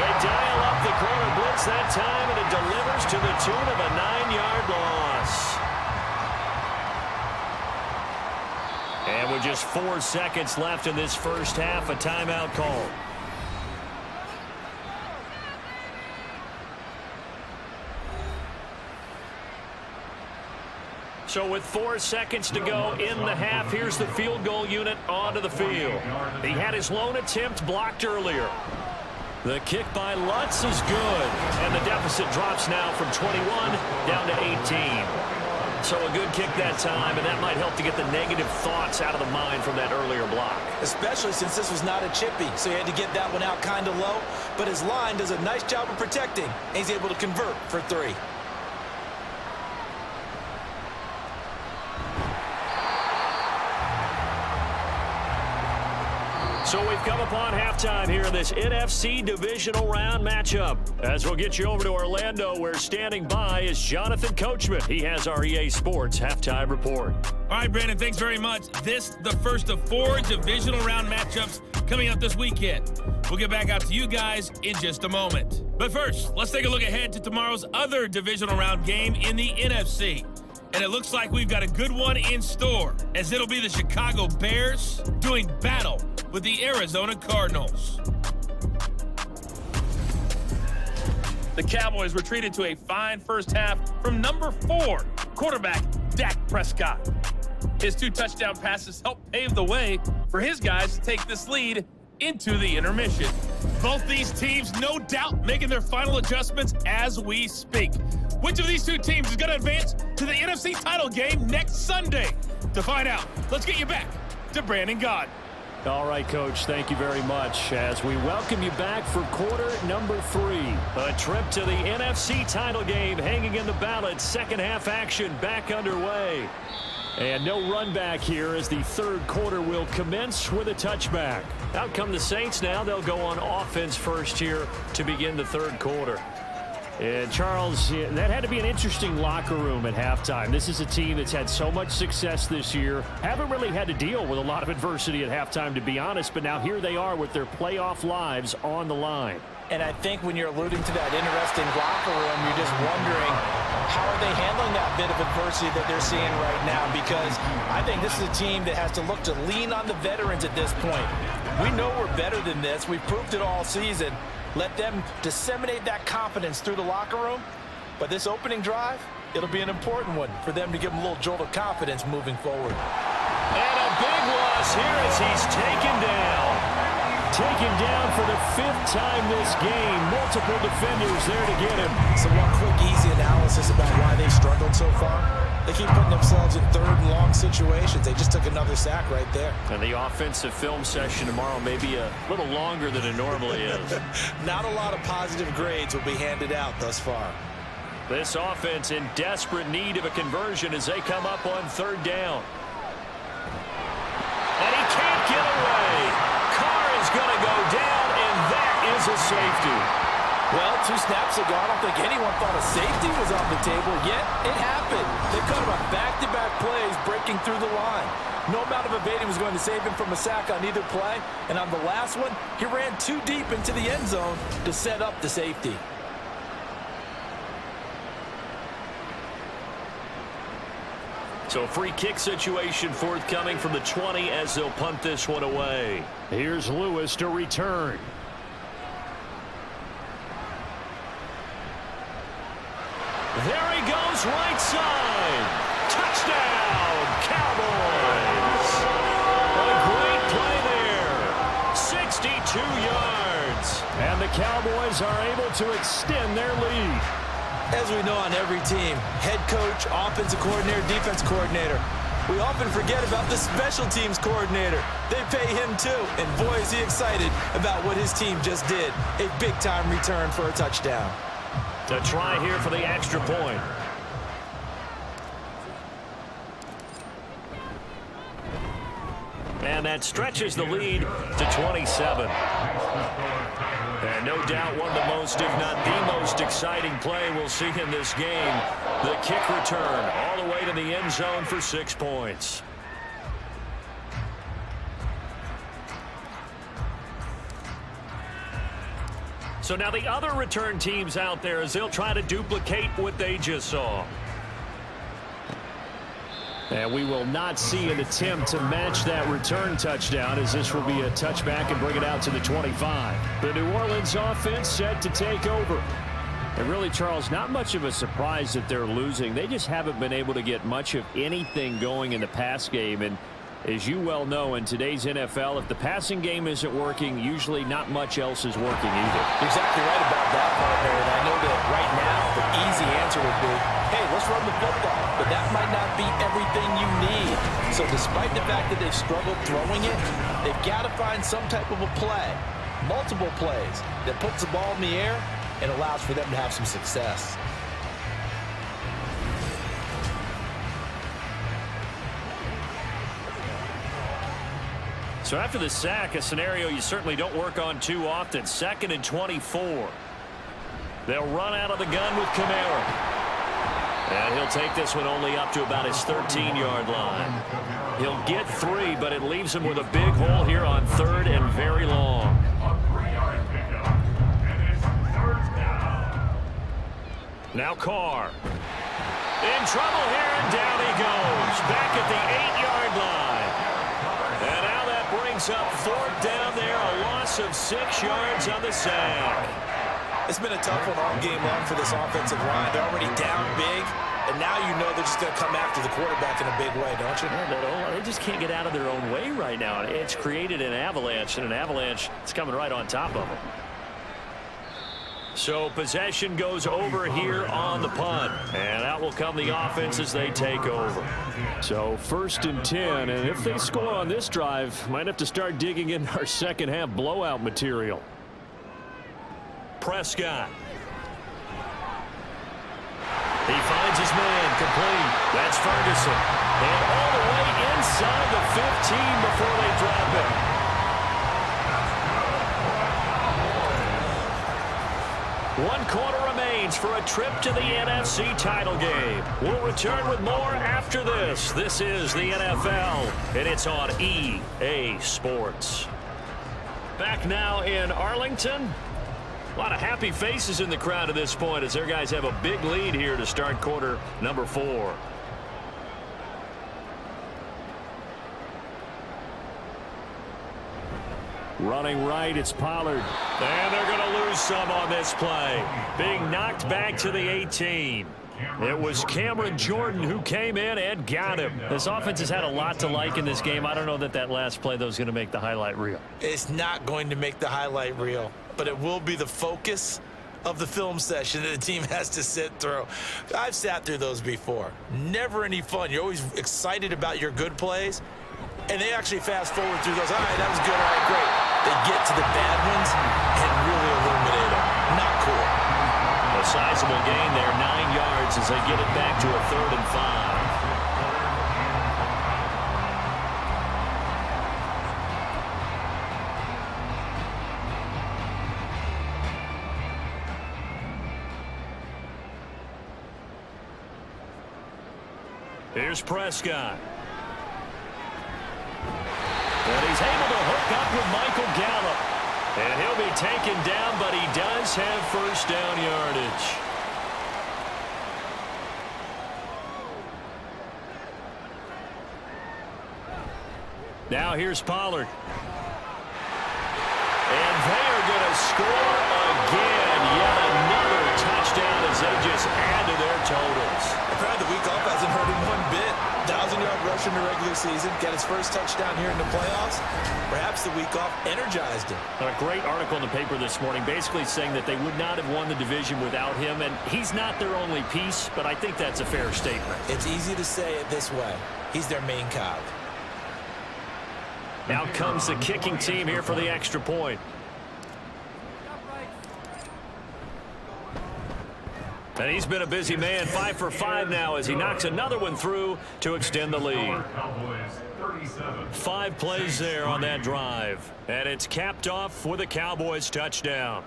They dial up the corner blitz that time, and it delivers to the tune of a 9-yard loss. And with just 4 seconds left in this first half, a timeout call. So with 4 seconds to go in the half, here's the field goal unit onto the field. He had his lone attempt blocked earlier. The kick by Lutz is good, and the deficit drops now from 21 down to 18. So a good kick that time, and that might help to get the negative thoughts out of the mind from that earlier block. Especially since this was not a chippy, so he had to get that one out kind of low. But his line does a nice job of protecting, and he's able to convert for 3. So we've come upon halftime here in this NFC divisional round matchup. As we'll get you over to Orlando, where standing by is Jonathan Coachman. He has our EA Sports halftime report. All right, Brandon, thanks very much. This, the first of 4 divisional round matchups coming up this weekend. We'll get back out to you guys in just a moment. But first, let's take a look ahead to tomorrow's other divisional round game in the NFC. And it looks like we've got a good one in store, as it'll be the Chicago Bears doing battle with the Arizona Cardinals. The Cowboys retreated to a fine first half from number 4, quarterback Dak Prescott. His 2 touchdown passes helped pave the way for his guys to take this lead into the intermission. Both these teams, no doubt, making their final adjustments as we speak. Which of these 2 teams is going to advance to the NFC title game next Sunday? To find out, let's get you back to Brandon Gaudin. All right, Coach, thank you very much as we welcome you back for quarter number 3. A trip to the NFC title game hanging in the balance. Second half action back underway. And no run back here as the 3rd quarter will commence with a touchback. Out come the Saints now. They'll go on offense first here to begin the 3rd quarter. And Charles, that had to be an interesting locker room at halftime. This is a team that's had so much success this year. Haven't really had to deal with a lot of adversity at halftime, to be honest. But now here they are with their playoff lives on the line. And I think when you're alluding to that interesting locker room, you're just wondering, how are they handling that bit of adversity that they're seeing right now? Because I think this is a team that has to look to lean on the veterans at this point. We know we're better than this. We've proved it all season. Let them disseminate that confidence through the locker room. But this opening drive, it'll be an important one for them to give them a little jolt of confidence moving forward. And a big loss here as he's taken down. Taken down for the 5th time this game. Multiple defenders there to get him. So one quick, easy analysis about why they've struggled so far. They keep putting themselves in 3rd and long situations. They just took another sack right there. And the offensive film session tomorrow may be a little longer than it normally is. Not a lot of positive grades will be handed out thus far. This offense in desperate need of a conversion as they come up on 3rd down. And he can't get away. Carr is going to go down, and that is a safety. Well, 2 snaps ago, I don't think anyone thought a safety was on the table, yet it happened. They cut him on back-to-back plays, breaking through the line. No amount of evading was going to save him from a sack on either play, and on the last one, he ran too deep into the end zone to set up the safety. So a free kick situation forthcoming from the 20 as they'll punt this one away. Here's Lewis to return. There he goes, right side. Touchdown, Cowboys. Cowboys are able to extend their lead. As we know on every team, head coach, offensive coordinator, defense coordinator, we often forget about the special teams coordinator. They pay him too, and boy is he excited about what his team just did. A big-time return for a touchdown. To try here for the extra point. And that stretches the lead to 27. And no doubt one of the most, if not the most exciting play we'll see in this game. The kick return all the way to the end zone for 6 points. So now the other return teams out there as they'll try to duplicate what they just saw. And we will not see an attempt to match that return touchdown, as this will be a touchback and bring it out to the 25. The New Orleans offense set to take over. And really, Charles, not much of a surprise that they're losing. They just haven't been able to get much of anything going in the pass game. And as you well know, in today's NFL, if the passing game isn't working, usually not much else is working either. You're exactly right about that, partner. And I know that right now the easy answer would be, hey, let's run the football. But that might not be everything you need. So despite the fact that they've struggled throwing it, they've got to find some type of a play, multiple plays, that puts the ball in the air and allows for them to have some success. So after the sack, a scenario you certainly don't work on too often. 2nd and 24. They'll run out of the gun with Kamara. And he'll take this one only up to about his 13-yard line. He'll get 3, but it leaves him with a big hole here on 3rd and very long. Now Carr. In trouble here, and down he goes. Back at the 8-yard line. And now that brings up 4th down there, a loss of 6 yards on the sack. It's been a tough one all game long for this offensive line. They're already down big, and now you know they're just going to come after the quarterback in a big way, don't you? Yeah, they just can't get out of their own way right now. It's created an avalanche, and an avalanche is coming right on top of them. So possession goes over here on the punt, and out will come the offense as they take over. So 1st and 10, and if they score on this drive, might have to start digging in our second half blowout material. Prescott. He finds his man complete. That's Ferguson. And all the way inside the 15 before they drop it. One quarter remains for a trip to the NFC title game. We'll return with more after this. This is the NFL, and it's on EA Sports. Back now in Arlington. A lot of happy faces in the crowd at this point as their guys have a big lead here to start quarter number 4. Running right, it's Pollard. And they're going to lose some on this play. Being knocked back to the 18. It was Cameron Jordan who came in and got him. This offense has had a lot to like in this game. I don't know that last play, though, is going to make the highlight reel. It's not going to make the highlight reel, but it will be the focus of the film session that the team has to sit through. I've sat through those before. Never any fun. You're always excited about your good plays, and they actually fast forward through those. All right, that was good. All right, great. They get to the bad ones and really illuminate them. Not cool. A sizable gain there, 9 yards as they get it back to a 3rd and 5. Here's Prescott. And he's able to hook up with Michael Gallup. And he'll be taken down, but he does have 1st down yardage. Now here's Pollard. And they are going to score again. Yet another touchdown as they just add to their totals. The week off hasn't hurt him one bit. 1,000-yard rush in the regular season, got his first touchdown here in the playoffs. Perhaps the week off energized him. A great article in the paper this morning basically saying that they would not have won the division without him, and he's not their only piece, but I think that's a fair statement. It's easy to say it this way. He's their main cog. Now comes the kicking team here for the extra point. And he's been a busy man, 5 for 5 now as he knocks another one through to extend the lead. 5 plays there on that drive. And it's capped off with a Cowboys touchdown.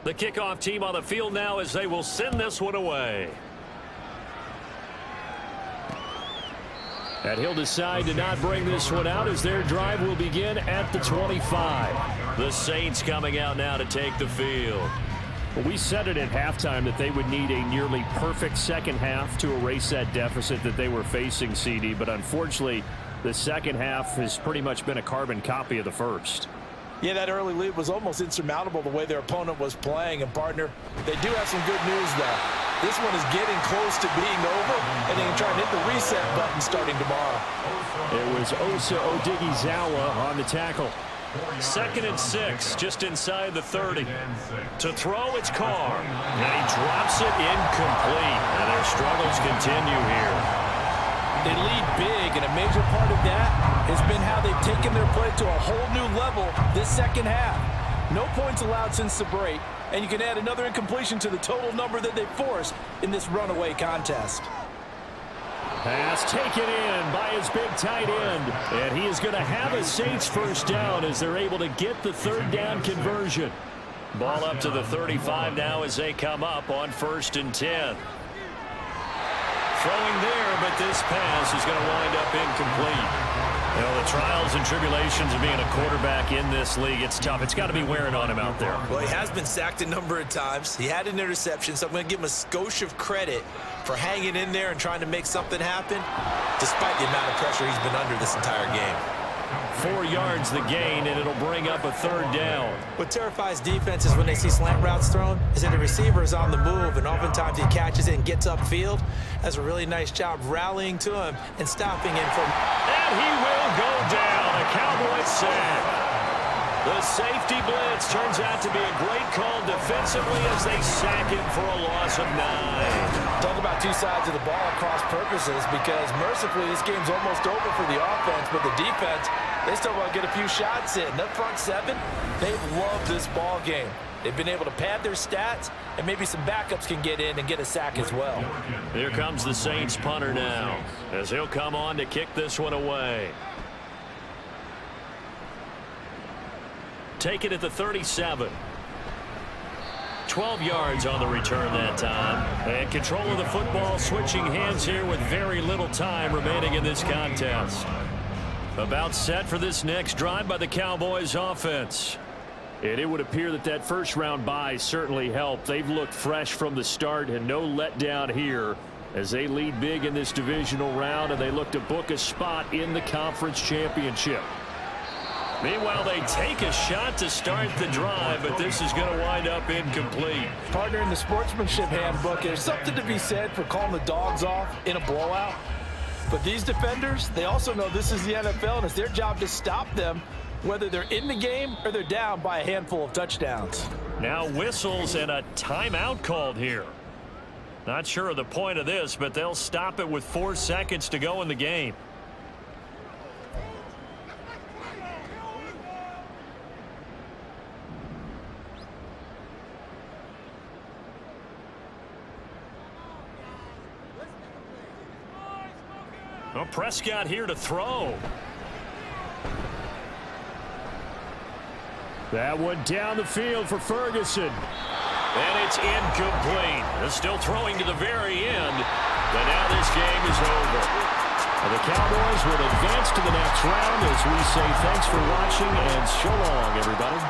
The kickoff team on the field now as they will send this one away. And he'll decide to not bring this one out as their drive will begin at the 25. The Saints coming out now to take the field. Well, we said it at halftime that they would need a nearly perfect second half to erase that deficit that they were facing, CD. But unfortunately, the second half has pretty much been a carbon copy of the first. Yeah, that early lead was almost insurmountable the way their opponent was playing. And, partner, they do have some good news, though. This one is getting close to being over, and they can try and hit the reset button starting tomorrow. It was Osa Odighizuwa on the tackle. 2nd and 6, just inside the 30. To throw, it's Carr. And he drops it incomplete. And their struggles continue here. They lead big, and a major part of that has been how they've taken their play to a whole new level this second half. No points allowed since the break, and you can add another incompletion to the total number that they forced in this runaway contest. Pass taken in by his big tight end, and he is going to have a Saints first down as they're able to get the 3rd down conversion. Ball up to the 35 now as they come up on 1st and 10. Throwing there, but this pass is going to wind up incomplete. You know, the trials and tribulations of being a quarterback in this league, it's tough. It's got to be wearing on him out there. Well, he has been sacked a number of times. He had an interception, so I'm going to give him a skosh of credit for hanging in there and trying to make something happen, despite the amount of pressure he's been under this entire game. 4 yards the gain, and it'll bring up a 3rd down. What terrifies defenses when they see slant routes thrown is that the receiver is on the move, and oftentimes he catches it and gets upfield. Does a really nice job rallying to him and stopping him from... And he will go down. A Cowboys sack. The safety blitz turns out to be a great call defensively as they sack him for a loss of 9. Talk about two sides of the ball at cross purposes, because mercifully this game's almost over for the offense, but the defense, they still want to get a few shots in. That front 7, they've loved this ball game. They've been able to pad their stats, and maybe some backups can get in and get a sack as well. Here comes the Saints punter now as he'll come on to kick this one away. Take it at the 37. 12 yards on the return that time. And control of the football switching hands here with very little time remaining in this contest. About set for this next drive by the Cowboys offense. And it would appear that that first round bye certainly helped. They've looked fresh from the start and no letdown here as they lead big in this divisional round and they look to book a spot in the conference championship. Meanwhile, they take a shot to start the drive, but this is going to wind up incomplete. Partner, in the sportsmanship handbook, there's something to be said for calling the dogs off in a blowout. But these defenders, they also know this is the NFL, and it's their job to stop them, whether they're in the game or they're down by a handful of touchdowns. Now whistles and a timeout called here. Not sure of the point of this, but they'll stop it with 4 seconds to go in the game. Well, Prescott here to throw. That one down the field for Ferguson. And it's incomplete. They're still throwing to the very end. But now this game is over. And the Cowboys will advance to the next round as we say thanks for watching and so long, everybody.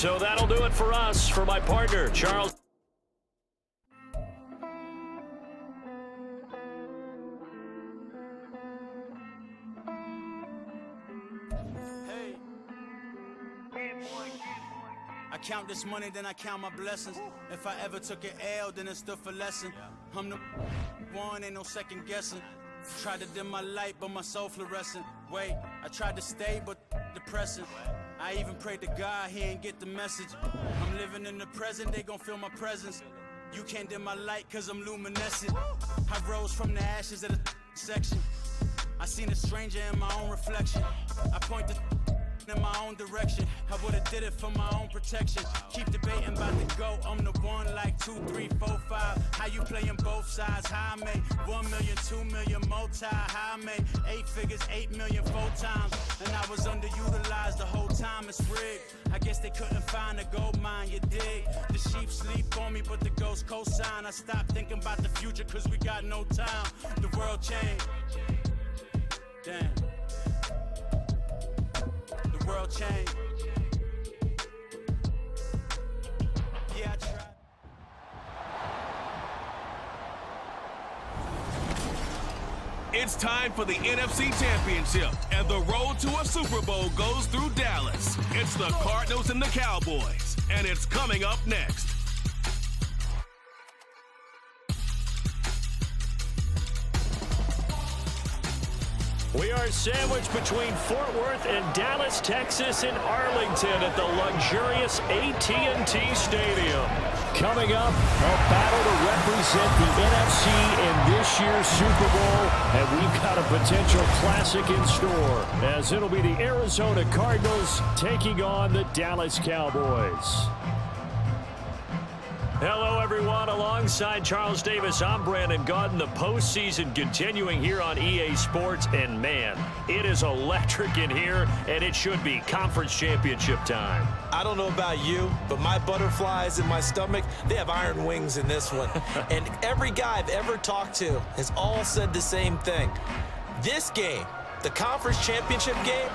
So that'll do it for us. For my partner, Charles. I count this money, then I count my blessings. If I ever took an L, then it stood for lesson. I'm the one, ain't no second guessing. Tried to dim my light, but my soul fluorescent. Wait, I tried to stay, but depressing. I even prayed to God, he ain't get the message. I'm living in the present, they gon' feel my presence. You can't dim my light, cause I'm luminescent. I rose from the ashes of the section. I seen a stranger in my own reflection. I point the in my own direction. I would've did it for my own protection. Keep debating about the go. I'm the one like 2, 3, 4, 5. How you playing both sides? How I made 1 million, 2 million, multi. How I made 8 figures, 8 million 4 times. And I was underutilized the whole time. It's rigged. I guess they couldn't find a gold mine, you dig? The sheep sleep on me, but the ghost cosign. I stopped thinking about the future, cause we got no time. The world changed. Damn. The world changed. Yeah, I tried. It's time for the NFC Championship, and the road to a Super Bowl goes through Dallas. It's the Cardinals and the Cowboys, and it's coming up next. We are sandwiched between Fort Worth and Dallas, Texas, and Arlington at the luxurious AT&T Stadium. Coming up, a battle to represent the NFC in this year's Super Bowl, and we've got a potential classic in store, as it'll be the Arizona Cardinals taking on the Dallas Cowboys. Hello, everyone. Alongside Charles Davis, I'm Brandon Gaudin. The postseason continuing here on EA Sports. And, man, it is electric in here, and it should be conference championship time. I don't know about you, but my butterflies in my stomach, they have iron wings in this one. And every guy I've ever talked to has all said the same thing. This game, the conference championship game,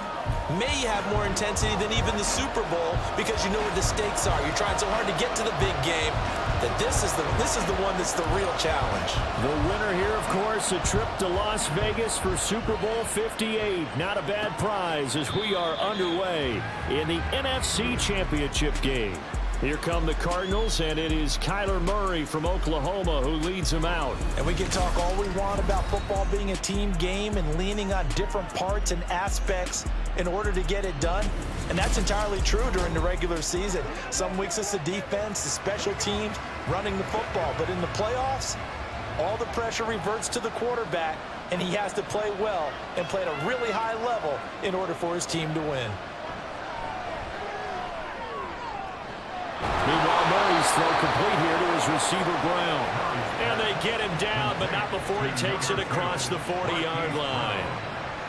may have more intensity than even the Super Bowl because you know what the stakes are. You're trying so hard to get to the big game that this is the one that's the real challenge. The winner here, of course, a trip to Las Vegas for Super Bowl 58. Not a bad prize as we are underway in the NFC Championship game. Here come the Cardinals, and it is Kyler Murray from Oklahoma who leads them out. And we can talk all we want about football being a team game and leaning on different parts and aspects in order to get it done. And that's entirely true during the regular season. Some weeks it's the defense, the special teams, running the football. But in the playoffs, all the pressure reverts to the quarterback, and he has to play well and play at a really high level in order for his team to win. Meanwhile, Murray's throw complete here to his receiver, Brown. And they get him down, but not before he takes it across the 40-yard line.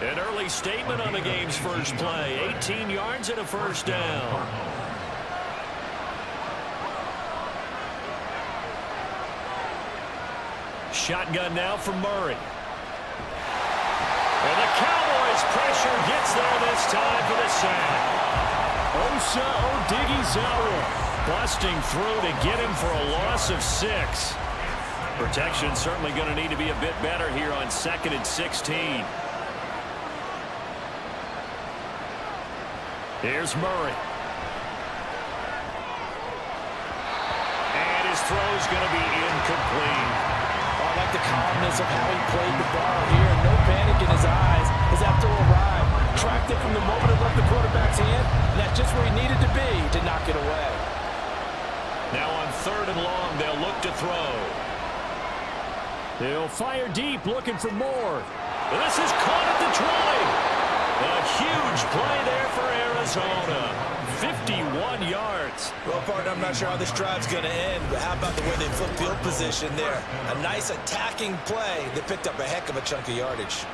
An early statement on the game's first play. 18 yards and a first down. Shotgun now from Murray. And the Cowboys' pressure gets there this time for the sack. Osa Odighizuwa busting through to get him for a loss of 6. Protection certainly going to need to be a bit better here on 2nd and 16. Here's Murray. And his throw's going to be incomplete. I like the calmness of how he played the ball here. No panic in his eyes as that throw arrived. Tracked it from the moment it left the quarterback's hand, and that's just where he needed to be to knock it away. Now on 3rd and long, they'll look to throw. He'll fire deep, looking for more. And this is caught at the 20. A huge play there for Arizona. 51 yards. Well, partner, I'm not sure how this drive's going to end, but how about the way they flip field position there? A nice attacking play. They picked up a heck of a chunk of yardage.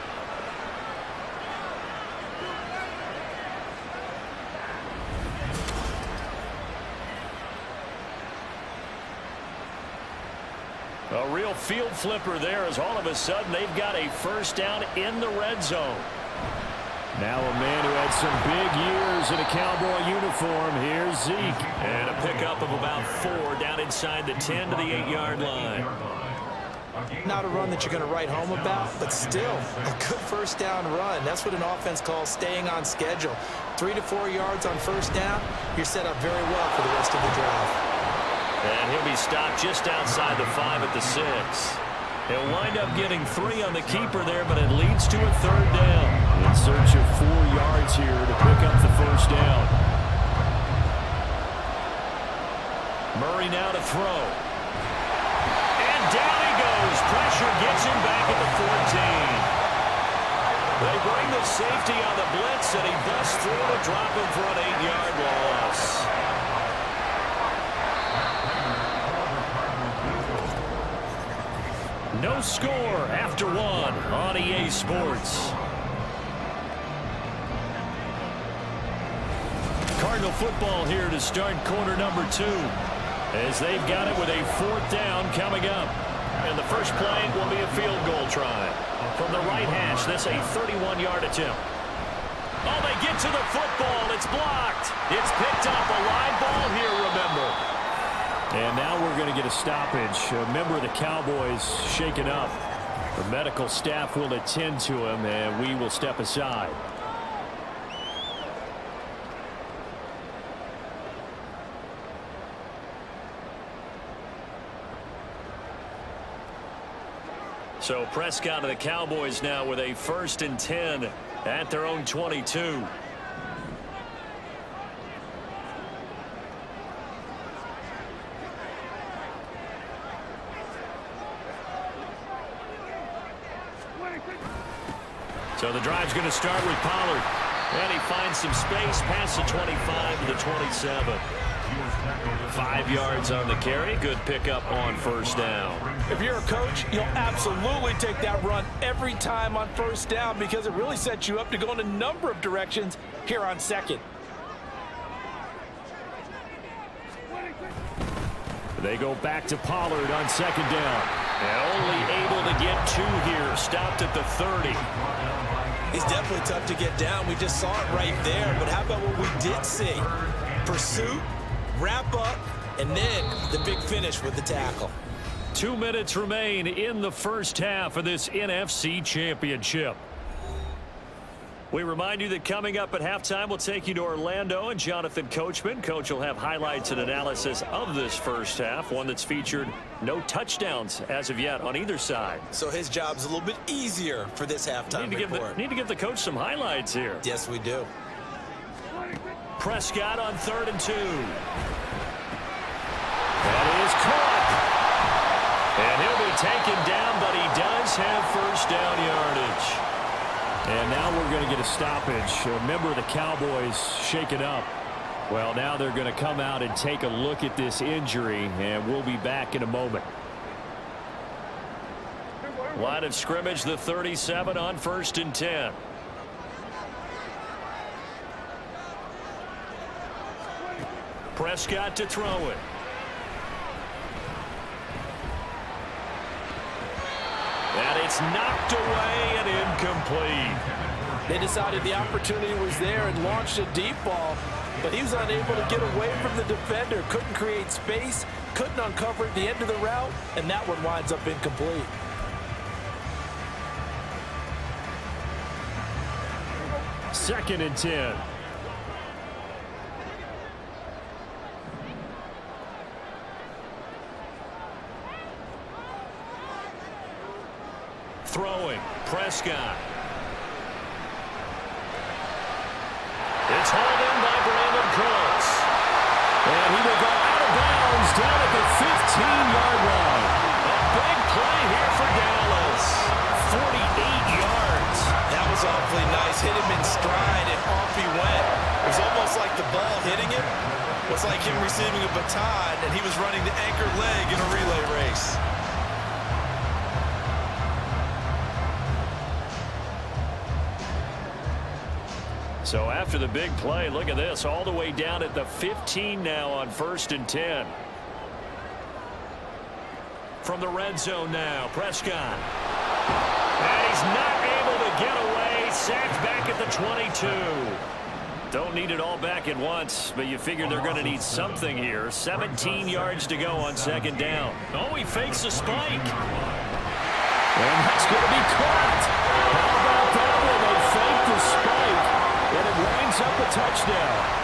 A real field flipper there as all of a sudden they've got a first down in the red zone. Now a man who had some big years in a Cowboy uniform. Here's Zeke. And a pickup of about 4 down inside the 10 to the 8-yard line. Not a run that you're going to write home about, but still a good first down run. That's what an offense calls staying on schedule. 3 to 4 yards on first down, you're set up very well for the rest of the drive. And he'll be stopped just outside the 5 at the 6. He'll wind up getting 3 on the keeper there, but it leads to a 3rd down. In search of 4 yards here to pick up the first down. Murray now to throw. And down he goes. Pressure gets him back at the 14. They bring the safety on the blitz, and he busts through to drop him for an 8-yard loss. No score after 1 on EA Sports. Cardinal football here to start quarter number 2, as they've got it with a 4th down coming up. And the first play will be a field goal try. From the right hash, that's a 31-yard attempt. Oh, they get to the football. It's blocked. It's picked up. A live ball here, remember. And now we're going to get a stoppage. A member of the Cowboys shaken up. The medical staff will attend to him, and we will step aside. So Prescott of the Cowboys now with a 1st and 10 at their own 22. So the drive's going to start with Pollard. And he finds some space past the 25 to the 27. 5 yards on the carry. Good pickup on first down. If you're a coach, you'll absolutely take that run every time on first down because it really sets you up to go in a number of directions here on 2nd. They go back to Pollard on 2nd down. And only able to get 2 here. Stopped at the 30. He's definitely tough to get down. We just saw it right there. But how about what we did see? Pursuit, wrap up, and then the big finish with the tackle. 2 minutes remain in the first half of this NFC Championship. We remind you that coming up at halftime, we'll take you to Orlando and Jonathan Coachman. Coach will have highlights and analysis of this first half, one that's featured no touchdowns as of yet on either side. So his job's a little bit easier for this halftime report. Need to give the coach some highlights here. Yes, we do. Prescott on 3rd and 2. That is caught. And he'll be taken down, but he does have first down yardage. And now we're going to get a stoppage. A member of the Cowboys shaken up. Well, now they're going to come out and take a look at this injury, and we'll be back in a moment. Line of scrimmage, the 37 on 1st and 10. Prescott to throw it. And it's knocked away and incomplete. They decided the opportunity was there and launched a deep ball, but he was unable to get away from the defender. Couldn't create space, couldn't uncover at the end of the route, and that one winds up incomplete. Second and 10. Throwing, Prescott. It's hauled in by Brandon Cooks. And he will go out of bounds down at the 15-yard line. A big play here for Dallas. 48 yards. That was awfully nice. Hit him in stride, and off he went. It was almost like the ball hitting him was like him receiving a baton, and he was running the anchor leg in a relay race. So after the big play, look at this, all the way down at the 15 now on 1st and 10. From the red zone now, Prescott. And he's not able to get away, sacked back back at the 22. Don't need it all back at once, but you figure they're going to need something here. 17 yards to go on second down. Oh, he fakes a spike. And that's going to be caught. How about that one? They fake the spike, and it winds up a touchdown.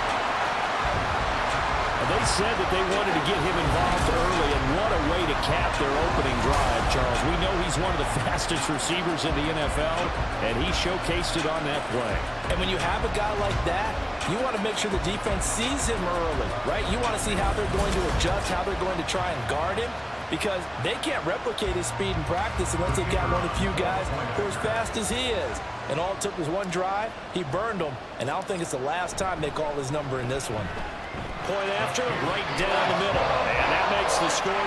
They said that they wanted to get him involved early, and what a way to cap their opening drive, Charles. We know he's one of the fastest receivers in the NFL, and he showcased it on that play. And when you have a guy like that, you want to make sure the defense sees him early, right? You want to see how they're going to adjust, how they're going to try and guard him, because they can't replicate his speed in practice unless they've got one of the few guys who are as fast as he is. And all it took was one drive. He burned them, and I don't think it's the last time they call his number in this one. Point after, right down the middle. And that makes the score 7-0.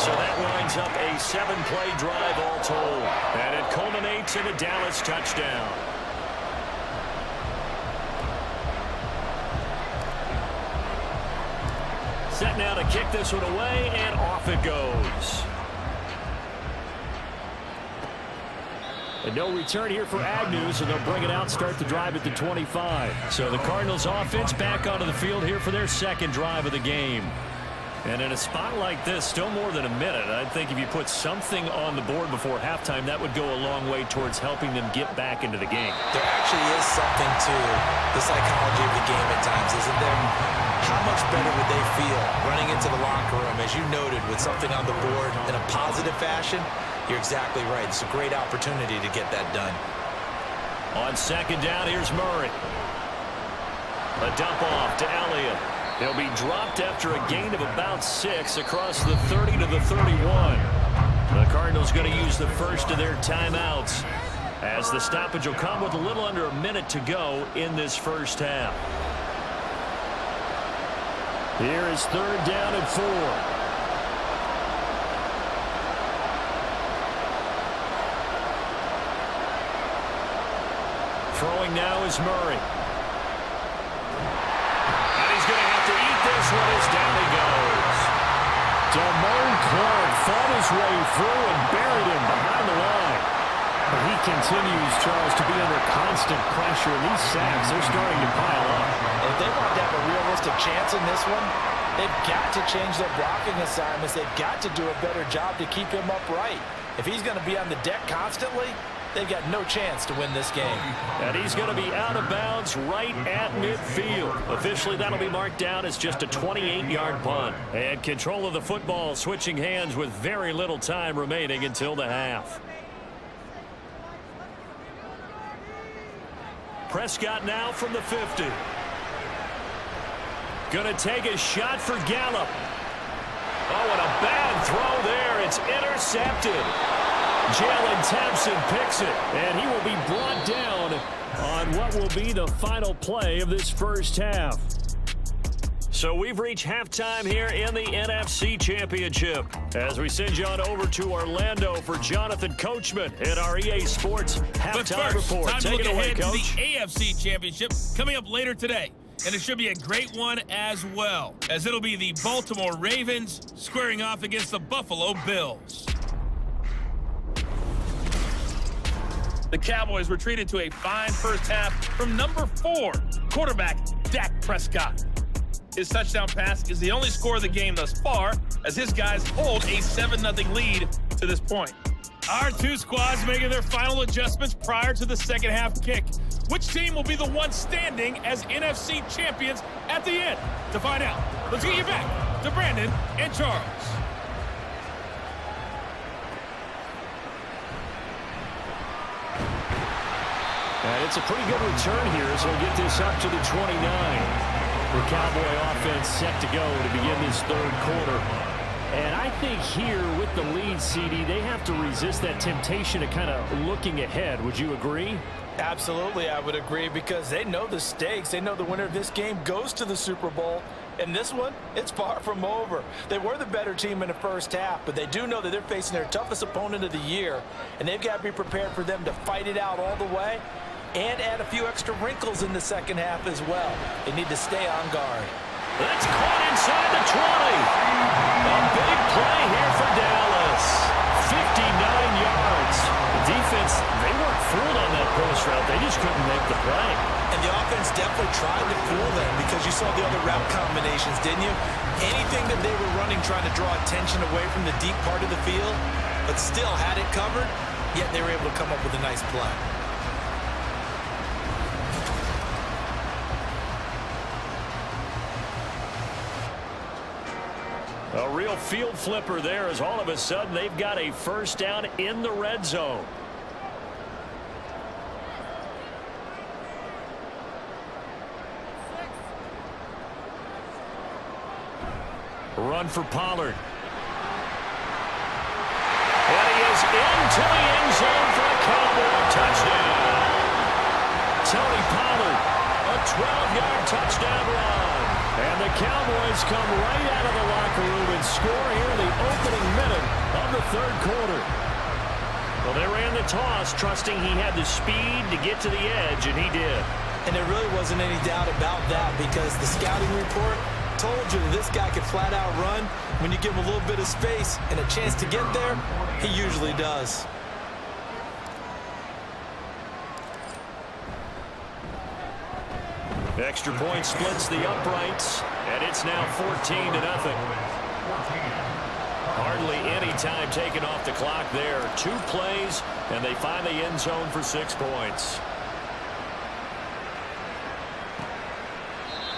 So that winds up a 7-play drive all told. And it culminates in a Dallas touchdown. Set now to kick this one away, and off it goes. And no return here for Agnew, so they'll bring it out, start the drive at the 25. So the Cardinals offense back onto the field here for their second drive of the game. And in a spot like this, still more than a minute, I think if you put something on the board before halftime, that would go a long way towards helping them get back into the game. There actually is something to the psychology of the game at times, isn't there? How much better would they feel running into the locker room, as you noted, with something on the board in a positive fashion? You're exactly right. It's a great opportunity to get that done. On second down, here's Murray. A dump off to Elliott. He'll be dropped after a gain of about 6 across the 30 to the 31. The Cardinals going to use the first of their timeouts, as the stoppage will come with a little under a minute to go in this first half. Here is third down and 4. Throwing now is Murray. And he's going to have to eat this one as down he goes. Damone Clark fought his way through and buried him behind the line. But he continues, Charles, to be under constant pressure. And these sacks, they're starting to pile up. If they want to have a realistic chance in this one, they've got to change their blocking assignments. They've got to do a better job to keep him upright. If he's going to be on the deck constantly, they've got no chance to win this game. And he's going to be out of bounds right at midfield. Officially, that'll be marked down as just a 28-yard punt. And control of the football switching hands with very little time remaining until the half. Prescott now from the 50. Going to take a shot for Gallup. Oh, and a bad throw there. It's intercepted. Jalen Thompson picks it, and he will be brought down on what will be the final play of this first half. So we've reached halftime here in the NFC Championship as we send you on over to Orlando for Jonathan Coachman at our EA Sports halftime report. Time Take to it look away, ahead Coach. to the AFC Championship coming up later today. And it should be a great one as well, as it'll be the Baltimore Ravens squaring off against the Buffalo Bills. The Cowboys were treated to a fine first half from number 4, quarterback Dak Prescott. His touchdown pass is the only score of the game thus far, as his guys hold a 7-0 lead to this point. Our two squads making their final adjustments prior to the second half kick. Which team will be the one standing as NFC champions at the end? To find out, let's get you back to Brandon and Charles. And it's a pretty good return here as we'll get this up to the 29. The Cowboy offense set to go to begin this third quarter. And I think here with the lead, CD, they have to resist that temptation of kind of looking ahead. Would you agree? Absolutely, I would agree, because they know the stakes. They know the winner of this game goes to the Super Bowl. And this one, it's far from over. They were the better team in the first half, but they do know that they're facing their toughest opponent of the year, and they've got to be prepared for them to fight it out all the way and add a few extra wrinkles in the second half as well. They need to stay on guard. That's caught inside the 20. A big play here for Dallas. 59 yards. The defense, they work fooled on that post route. They just couldn't make the play. And the offense definitely tried to fool them because you saw the other route combinations, didn't you? Anything that they were running trying to draw attention away from the deep part of the field, but still had it covered, yet they were able to come up with a nice play. A real field flipper there as all of a sudden they've got a first down in the red zone. Run for Pollard. And he is into the end zone for a Cowboy touchdown. Tony Pollard, a 12-yard touchdown run. And the Cowboys come right out of the locker room and score here in the opening minute of the third quarter. Well, they ran the toss, trusting he had the speed to get to the edge, and he did. And there really wasn't any doubt about that because the scouting report told you this guy could flat out run. When you give him a little bit of space and a chance to get there, he usually does. Extra point splits the uprights, and it's now 14-0. Hardly any time taken off the clock there. 2 plays, and they find the end zone for 6 points.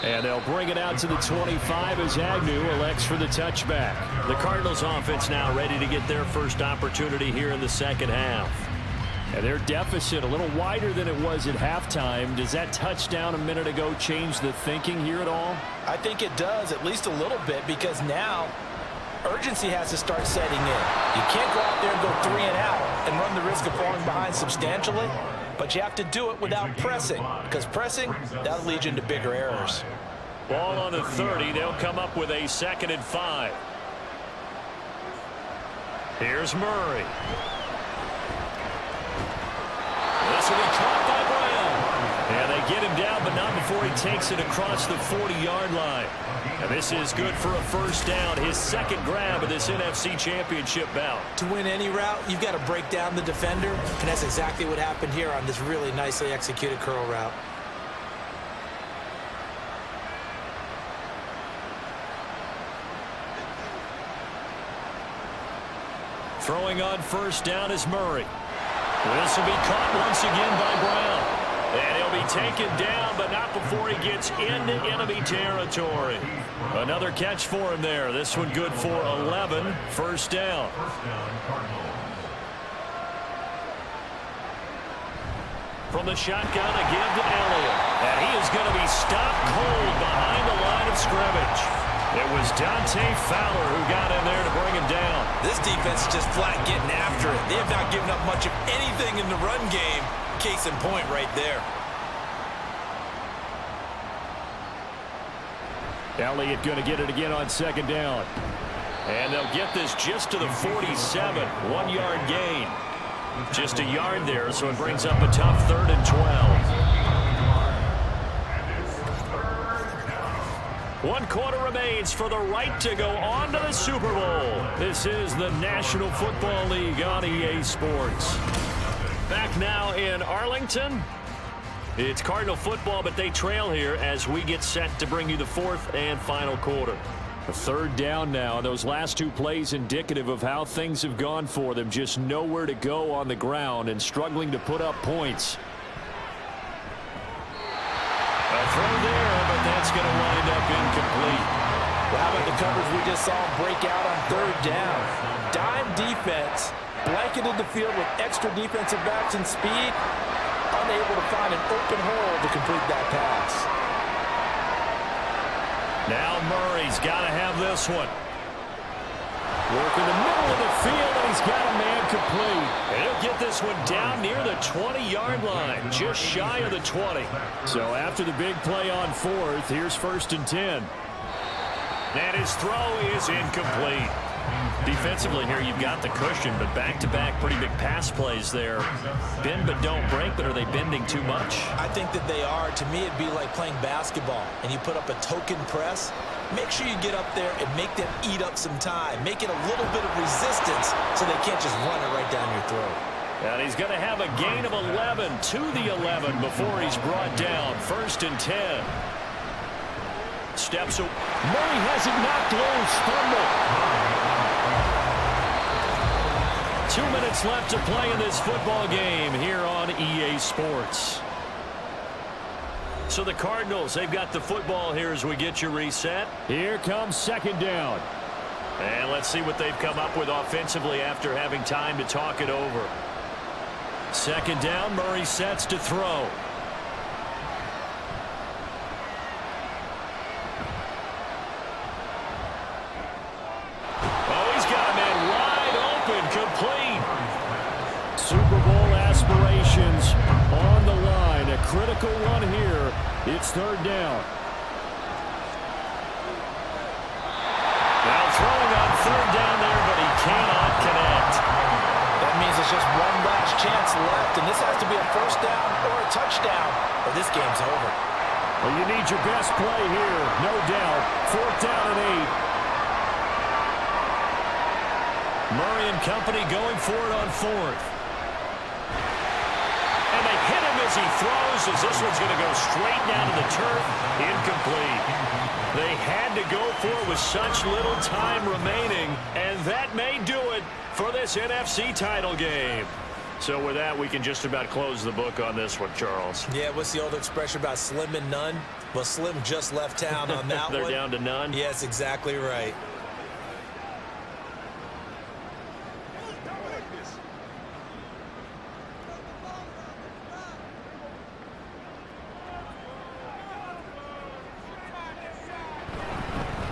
And they'll bring it out to the 25 as Agnew elects for the touchback. The Cardinals offense now ready to get their first opportunity here in the second half. And their deficit a little wider than it was at halftime. Does that touchdown a minute ago change the thinking here at all? I think it does, at least a little bit, because now urgency has to start setting in. You can't go out there and go 3 and out and run the risk of falling behind substantially, but you have to do it without pressing, because pressing, that'll lead you into bigger errors. Ball on the 30. They'll come up with a 2nd and 5. Here's Murray. This will be caught by Brown. And they get him down, but not before he takes it across the 40-yard line. And this is good for a first down, his 2nd grab of this NFC Championship bout. To win any route, you've got to break down the defender, and that's exactly what happened here on this really nicely executed curl route. Throwing on first down is Murray. This will be caught once again by Brown. And he'll be taken down, but not before he gets into enemy territory. Another catch for him there. This one good for 11. First down. From the shotgun again to Elliott. And he is going to be stopped cold behind the line of scrimmage. It was Dante Fowler who got in there to bring him down. This defense is just flat getting after it. They have not given up much of anything in the run game. Case in point right there. Elliott going to get it again on 2nd down. And they'll get this just to the 47. 1-yard gain. Just a yard there, so it brings up a tough 3rd and 12. 1 quarter remains for the right to go on to the Super Bowl. This is the National Football League on EA Sports. Back now in Arlington. It's Cardinal football, but they trail here as we get set to bring you the 4th and final quarter. A 3rd down now. Those last 2 plays indicative of how things have gone for them. Just nowhere to go on the ground and struggling to put up points. A throw there, but that's going to wind up incomplete. Well, how about the coverage we just saw break out on 3rd down? Dime defense, blanketed the field with extra defensive backs and speed, unable to find an open hole to complete that pass. Now Murray's got to have this one. Work in the middle of the field, and he's got a man complete. And he'll get this one down near the 20-yard line, just shy of the 20. So after the big play on 4th, here's 1st and 10. And his throw is incomplete. Defensively here, you've got the cushion, but back-to-back pretty big pass plays there. Bend but don't break, but are they bending too much? I think that they are. To me, it'd be like playing basketball, and you put up a token press. Make sure you get up there and make them eat up some time. Make it a little bit of resistance so they can't just run it right down your throat. And he's going to have a gain of 11 to the 11 before he's brought down. 1st and 10. Steps. Murray has it knocked loose. Fumble. 2 minutes left to play in this football game here on EA Sports. So the Cardinals, they've got the football here as we get you reset. Here comes 2nd down. And let's see what they've come up with offensively after having time to talk it over. 2nd down, Murray sets to throw. Oh, he's got a man wide open, complete. Super Bowl aspirations on the line. A critical one here. It's 3rd down. Now throwing on 3rd down there, but he cannot connect. That means it's just one last chance left, and this has to be a 1st down or a touchdown, or this game's over. Well, you need your best play here, no doubt. 4th down and 8. Murray and company going for it on 4th. And they hit him as he throws, as this one's going to go straight down to the turf. Incomplete. They had to go for it with such little time remaining, and that may do it for this NFC title game. So with that, we can just about close the book on this one, Charles. Yeah, what's the old expression about slim and none? Well, Slim just left town on that They're one. down to none? Yes, exactly right.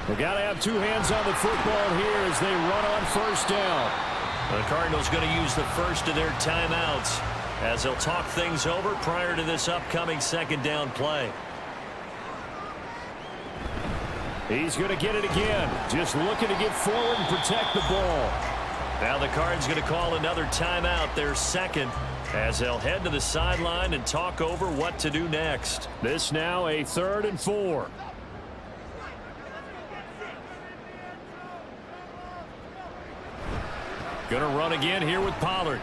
They got to have 2 hands on the football here as they run on 1st down. The Cardinals going to use the first of their timeouts as they'll talk things over prior to this upcoming 2nd down play. He's going to get it again. Just looking to get forward and protect the ball. Now the Cards going to call another timeout, their 2nd, as they'll head to the sideline and talk over what to do next. This now a 3rd and 4. Going to run again here with Pollard.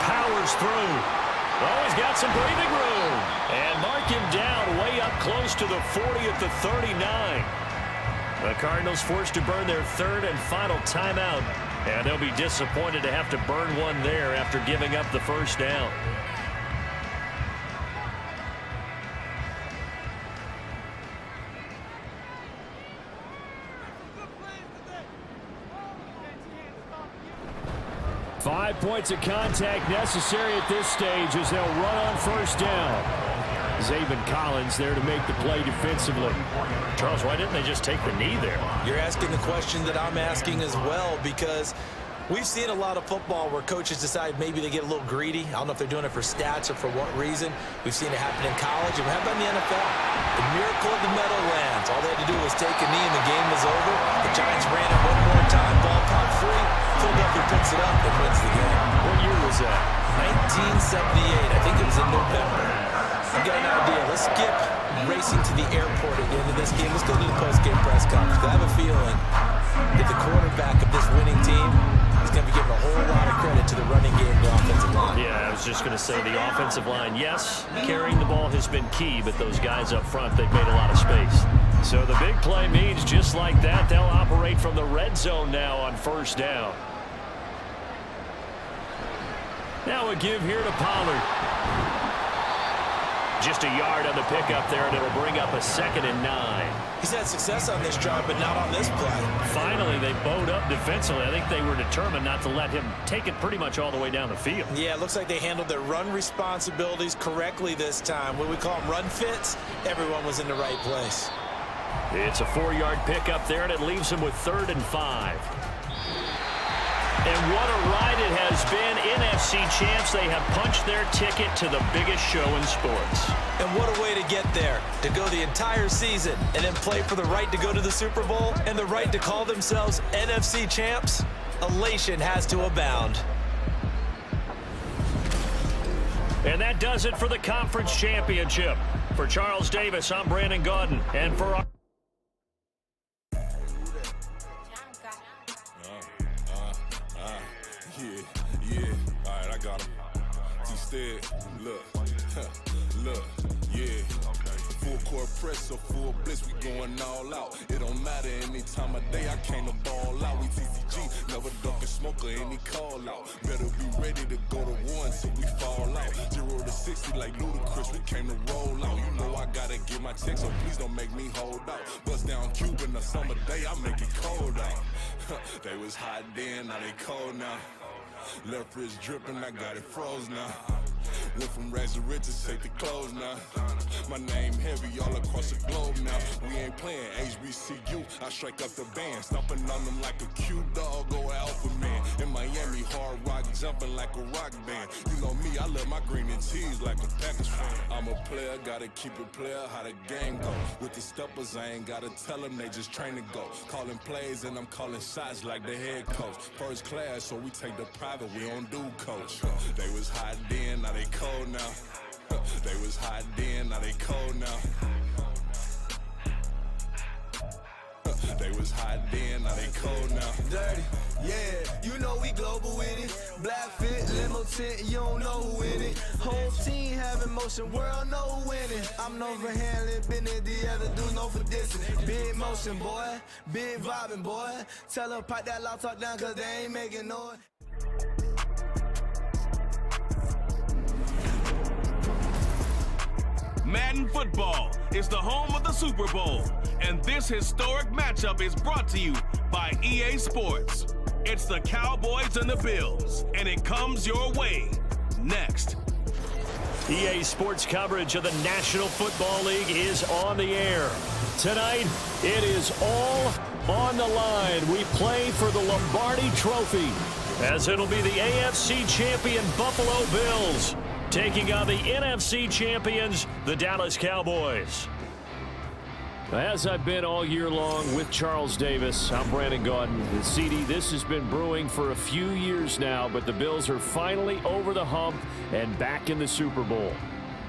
Powers through. Oh, he's got some breathing room. And mark him down way up close to the 40 at the 39. The Cardinals forced to burn their 3rd and final timeout. And they'll be disappointed to have to burn one there after giving up the 1st down. Five points of contact necessary at this stage as they'll run on 1st down. Zaven Collins there to make the play defensively. Charles, why didn't they just take the knee there? You're asking the question that I'm asking as well, because we've seen a lot of football where coaches decide maybe they get a little greedy. I don't know if they're doing it for stats or for what reason. We've seen it happen in college, and how about in the NFL? The miracle of the Meadowlands. All they had to do was take a knee and the game was over. The Giants ran it one more time, ball caught free. Philadelphia picks it up and wins the game. What year was that? 1978. I think it was in November. You got an idea. Let's skip racing to the airport at the end of this game. Let's go to the post-game press conference. I have a feeling that the quarterback of this winning team is going to be giving a whole lot of credit to the running game and the offensive line. Yeah, I was just going to say the offensive line, yes, carrying the ball has been key, but those guys up front, they've made a lot of space. So the big play means just like that, they'll operate from the red zone now on 1st down. Now a give here to Pollard. Just a yard on the pickup there, and it'll bring up a 2nd and 9. He's had success on this drive, but not on this play. Finally, they bowed up defensively. I think they were determined not to let him take it pretty much all the way down the field. Yeah, it looks like they handled their run responsibilities correctly this time. What we call them run fits, everyone was in the right place. It's a 4-yard pickup there, and it leaves him with 3rd and 5. And what a ride it has been. NFC champs, they have punched their ticket to the biggest show in sports. And what a way to get there, to go the entire season and then play for the right to go to the Super Bowl and the right to call themselves NFC champs. Elation has to abound. And that does it for the conference championship. For Charles Davis, I'm Brandon Gaudin. And for our Yeah, all instead. Look, look, yeah. Full court press or full blitz, we going all out. It don't matter any time of day, I came to ball out. We TCG, never ducking smoke or any call out. Better be ready to go to war until we fall out. 0 to 60 like Ludacris, we came to roll out. You know I gotta get my check, so please don't make me hold out. Bust down Cuban a summer day, I make it cold out. They was hot then, now they cold now. Left wrist dripping, I got it froze now. Went from rags to riches, take the clothes now. My name heavy all across the globe now. We ain't playing HBCU, I strike up the band. Stomping on them like a cute dog or alpha man. In Miami, hard rock jumping like a rock band. You know me, I love my green and cheese like a Packers fan. I'm a player, gotta keep it player, how the game go. With the steppers, I ain't gotta tell them, they just train to go. Calling plays and I'm calling shots like the head coach. First class, so we take the private, we don't do coach. They was hot then, now they cold now. They was hot then, now they cold now. They was hot then, now they cold now. Dirty, yeah, you know we global with it. Black fit, limo tint, you don't know who in it. Whole team having motion, world know who winning. I'm known for handling business, the other dudes known for dissing. Big motion, boy, big vibing, boy. Tell them pipe that loud talk down, cause they ain't making noise. Madden football is the home of the Super Bowl, and this historic matchup is brought to you by EA Sports. It's the Cowboys and the Bills, and it comes your way next. EA Sports coverage of the National Football League is on the air. Tonight, it is all on the line. We play for the Lombardi Trophy, as it'll be the AFC champion Buffalo Bills taking on the NFC champions, the Dallas Cowboys. As I've been all year long with Charles Davis, I'm Brandon Gaudin. CD, this has been brewing for a few years now, but the Bills are finally over the hump and back in the Super Bowl.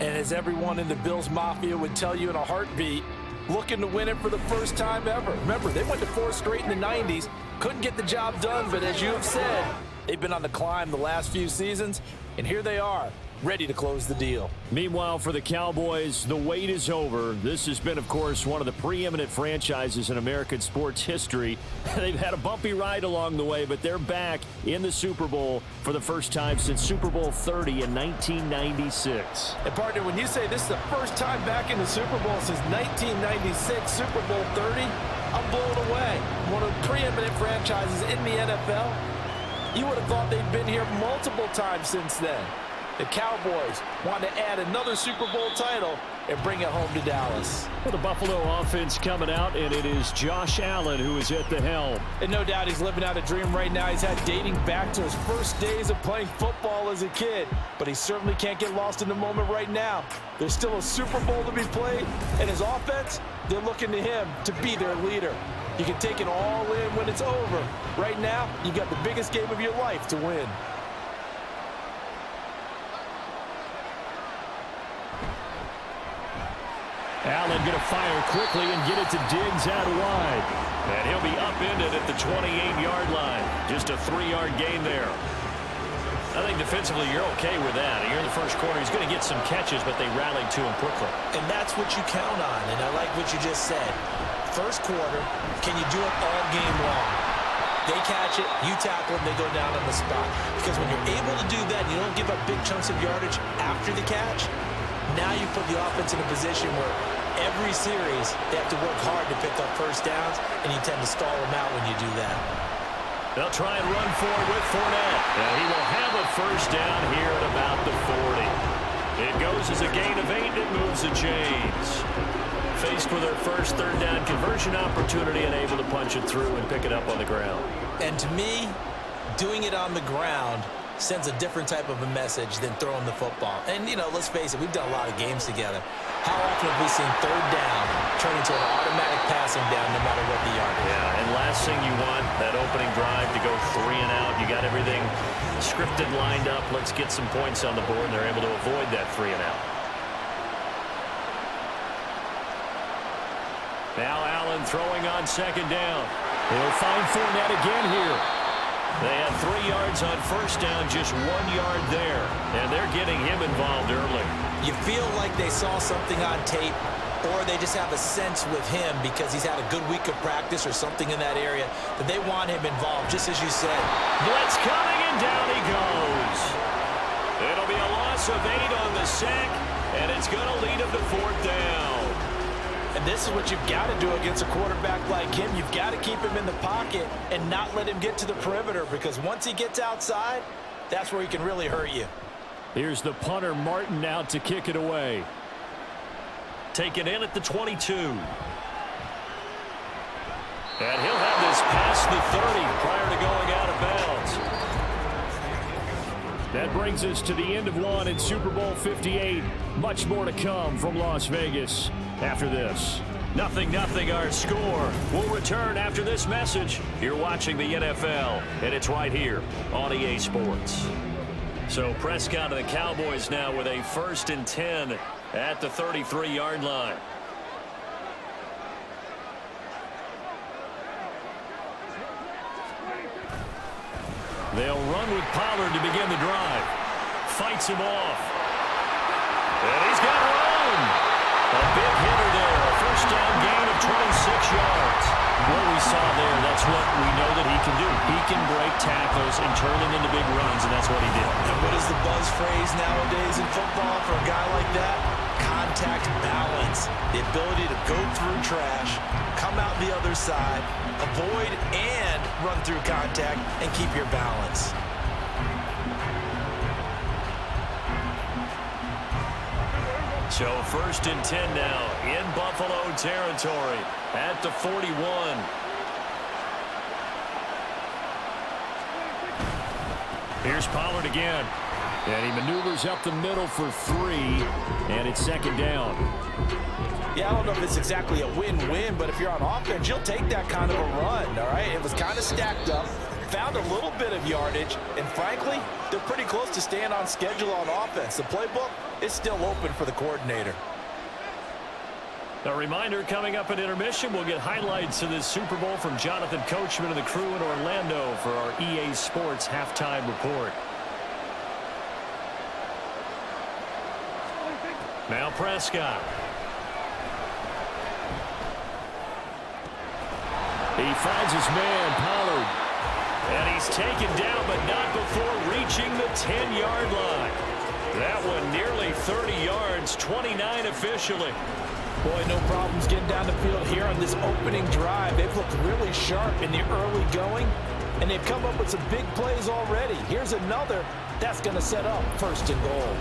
And as everyone in the Bills Mafia would tell you in a heartbeat, looking to win it for the first time ever. Remember, they went to 4 straight in the 90s, couldn't get the job done, but as you have said, they've been on the climb the last few seasons, and here they are, ready to close the deal. Meanwhile, for the Cowboys, the wait is over. This has been, of course, one of the preeminent franchises in American sports history. They've had a bumpy ride along the way, but they're back in the Super Bowl for the first time since Super Bowl 30 in 1996. And partner, when you say this is the first time back in the Super Bowl since 1996, Super Bowl 30, I'm blown away. One of the preeminent franchises in the NFL. You would have thought they'd been here multiple times since then. The Cowboys want to add another Super Bowl title and bring it home to Dallas. Well, the Buffalo offense coming out, and it is Josh Allen who is at the helm. And no doubt he's living out a dream right now. He's had dating back to his first days of playing football as a kid. But he certainly can't get lost in the moment right now. There's still a Super Bowl to be played, and his offense, they're looking to him to be their leader. You can take it all in when it's over. Right now, you got the biggest game of your life to win. Allen going to fire quickly and get it to Diggs out wide. And he'll be upended at the 28-yard line. Just a 3-yard gain there. I think defensively you're okay with that. Here in the first quarter, he's going to get some catches, but they rallied to him quickly. And that's what you count on, and I like what you just said. First quarter, can you do it all game long? They catch it, you tackle it, they go down on the spot. Because when you're able to do that, you don't give up big chunks of yardage after the catch. Now you put the offense in a position where every series they have to work hard to pick up first downs, and you tend to stall them out when you do that. They'll try and run for it with Fournette. And he will have a first down here at about the 40. It goes as a gain of 8, and it moves the chains. Faced with their first third down conversion opportunity and able to punch it through and pick it up on the ground. And to me, doing it on the ground sends a different type of a message than throwing the football. And, you know, let's face it, we've done a lot of games together. How often have we seen third down turn into an automatic passing down no matter what the yard is? Yeah, and last thing you want, that opening drive to go 3 and out. You got everything scripted, lined up. Let's get some points on the board, and they're able to avoid that 3 and out. Now Allen throwing on second down. He'll find Fournette again here. They had 3 yards on first down, just 1 yard there. And they're getting him involved early. You feel like they saw something on tape, or they just have a sense with him because he's had a good week of practice or something in that area that they want him involved, just as you said. Blitz coming, and down he goes. It'll be a loss of 8 on the sack, and it's going to lead him to 4th down. And this is what you've got to do against a quarterback like him. You've got to keep him in the pocket and not let him get to the perimeter, because once he gets outside, that's where he can really hurt you. Here's the punter, Martin, out to kick it away. Taken in at the 22. And he'll have this past the 30 prior to going out of bounds. That brings us to the end of one in Super Bowl 58. Much more to come from Las Vegas after this. 0-0 our score. We'll return after this message. You're watching the NFL, and it's right here on EA Sports. So Prescott and the Cowboys now with a 1st and 10 at the 33-yard line. They'll run with Pollard to begin the drive. Fights him off. And he's got room. A big hitter there. A 1st down gain of 26 yards. What we saw there, that's what we know that he can do. He can break tackles and turn them into big runs, and that's what he did. And what is the buzz phrase nowadays in football for a guy like that? Contact balance. The ability to go through trash, come out the other side, avoid and run through contact, and keep your balance. So 1st and 10 now in Buffalo territory at the 41. Here's Pollard again. And he maneuvers up the middle for 3, and it's 2nd down. Yeah, I don't know if it's exactly a win-win, but if you're on offense, you'll take that kind of a run, all right? It was kind of stacked up, found a little bit of yardage, and frankly, they're pretty close to staying on schedule on offense. The playbook is still open for the coordinator. A reminder, coming up at intermission, we'll get highlights of this Super Bowl from Jonathan Coachman and the crew in Orlando for our EA Sports halftime report. Now Prescott. He finds his man, Pollard. And he's taken down, but not before reaching the 10-yard line. That one nearly 30 yards, 29 officially. Boy, no problems getting down the field here on this opening drive. They've looked really sharp in the early going, and they've come up with some big plays already. Here's another that's going to set up 1st and goal.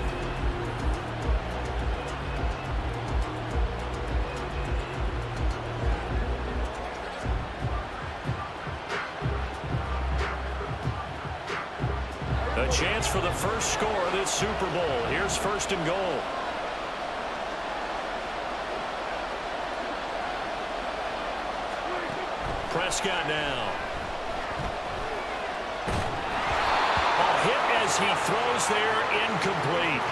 A chance for the first score of this Super Bowl. Here's 1st and goal. Prescott now. A hit as he throws there, incomplete.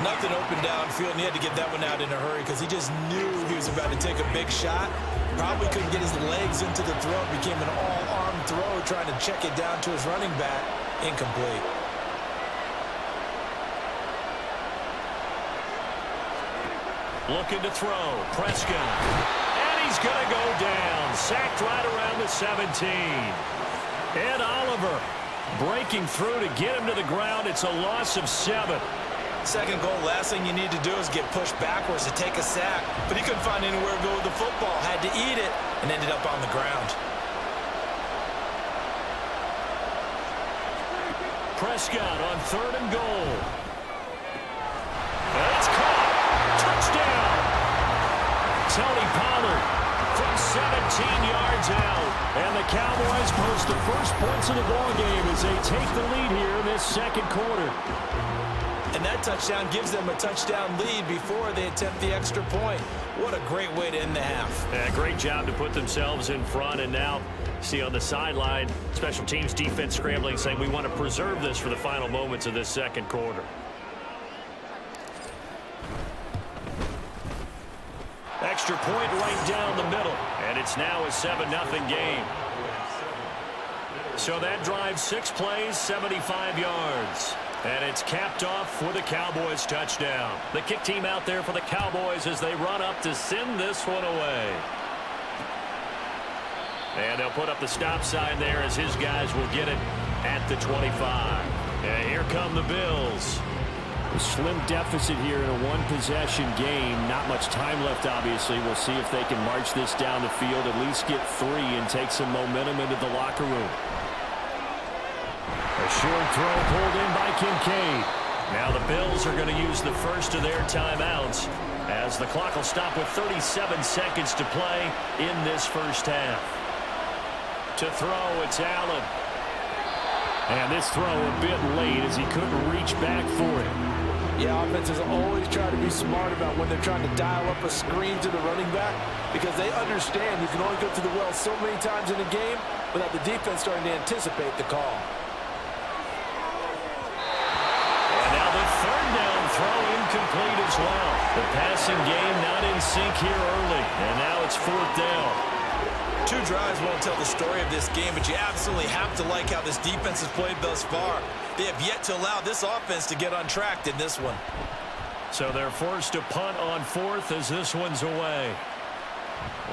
Nothing open downfield, and he had to get that one out in a hurry because he just knew he was about to take a big shot. Probably couldn't get his legs into the throw. Became an all-arm throw, trying to check it down to his running back. Incomplete. Looking to throw. Prescott. And he's going to go down. Sacked right around the 17. Ed Oliver breaking through to get him to the ground. It's a loss of 7. 2nd goal, last thing you need to do is get pushed backwards to take a sack. But he couldn't find anywhere to go with the football. Had to eat it and ended up on the ground. Prescott on 3rd and goal. That's caught. Touchdown. Tony Pollard from 17 yards out. And the Cowboys post the first points of the ballgame as they take the lead here in this 2nd quarter. And that touchdown gives them a touchdown lead before they attempt the extra point. What a great way to end the half. Yeah, great job to put themselves in front. And now, see on the sideline, special teams defense scrambling, saying we want to preserve this for the final moments of this 2nd quarter. Extra point right down the middle. And it's now a 7-0 game. So that drive, 6 plays, 75 yards. And it's capped off with a Cowboys touchdown. The kick team out there for the Cowboys as they run up to send this one away. And they'll put up the stop sign there as his guys will get it at the 25. And here come the Bills. A slim deficit here in a one-possession game. Not much time left, obviously. We'll see if they can march this down the field, at least get 3 and take some momentum into the locker room. A short throw pulled in by Kincaid. Now the Bills are going to use the first of their timeouts as the clock will stop with 37 seconds to play in this first half. To throw, it's Allen. And this throw a bit late as he couldn't reach back for it. Yeah, offenses always try to be smart about when they're trying to dial up a screen to the running back because they understand you can only go to the well so many times in a game without the defense starting to anticipate the call. Third down throw incomplete as well. The passing game not in sync here early. And now it's 4th down. 2 drives won't tell the story of this game, but you absolutely have to like how this defense has played thus far. They have yet to allow this offense to get untracked in this one. So they're forced to punt on 4th as this one's away.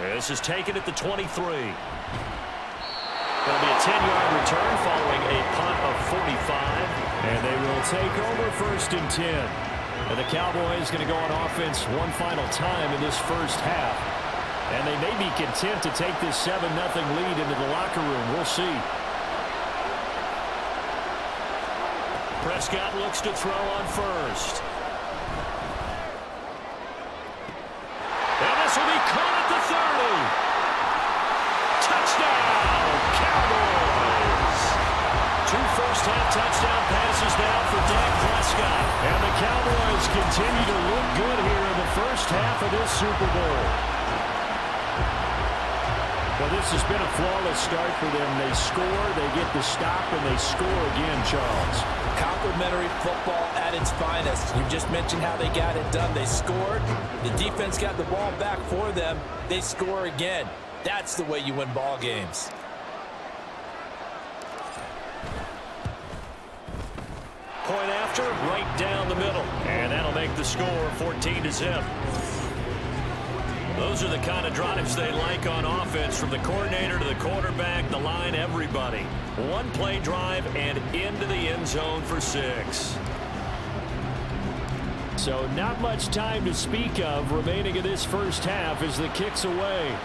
This is taken at the 23. It'll be a 10-yard return following a punt of 45. And they will take over 1st and 10. And the Cowboys going to go on offense one final time in this first half. And they may be content to take this 7-0 lead into the locker room. We'll see. Prescott looks to throw on 1st. And this will be caught at the 30. Touchdown, Cowboys. 2 first-half touchdown passes now for Dak Prescott. And the Cowboys continue to look good here in the first half of this Super Bowl. Well, this has been a flawless start for them. They score, they get the stop, and they score again, Charles. Complimentary football at its finest. You just mentioned how they got it done. They scored. The defense got the ball back for them. They score again. That's the way you win ball games. Point after, right down the middle. And that'll make the score 14-0. Those are the kind of drives they like on offense, from the coordinator to the quarterback, the line, everybody. 1-play drive and into the end zone for 6. So not much time to speak of remaining in this first half as the kick's away.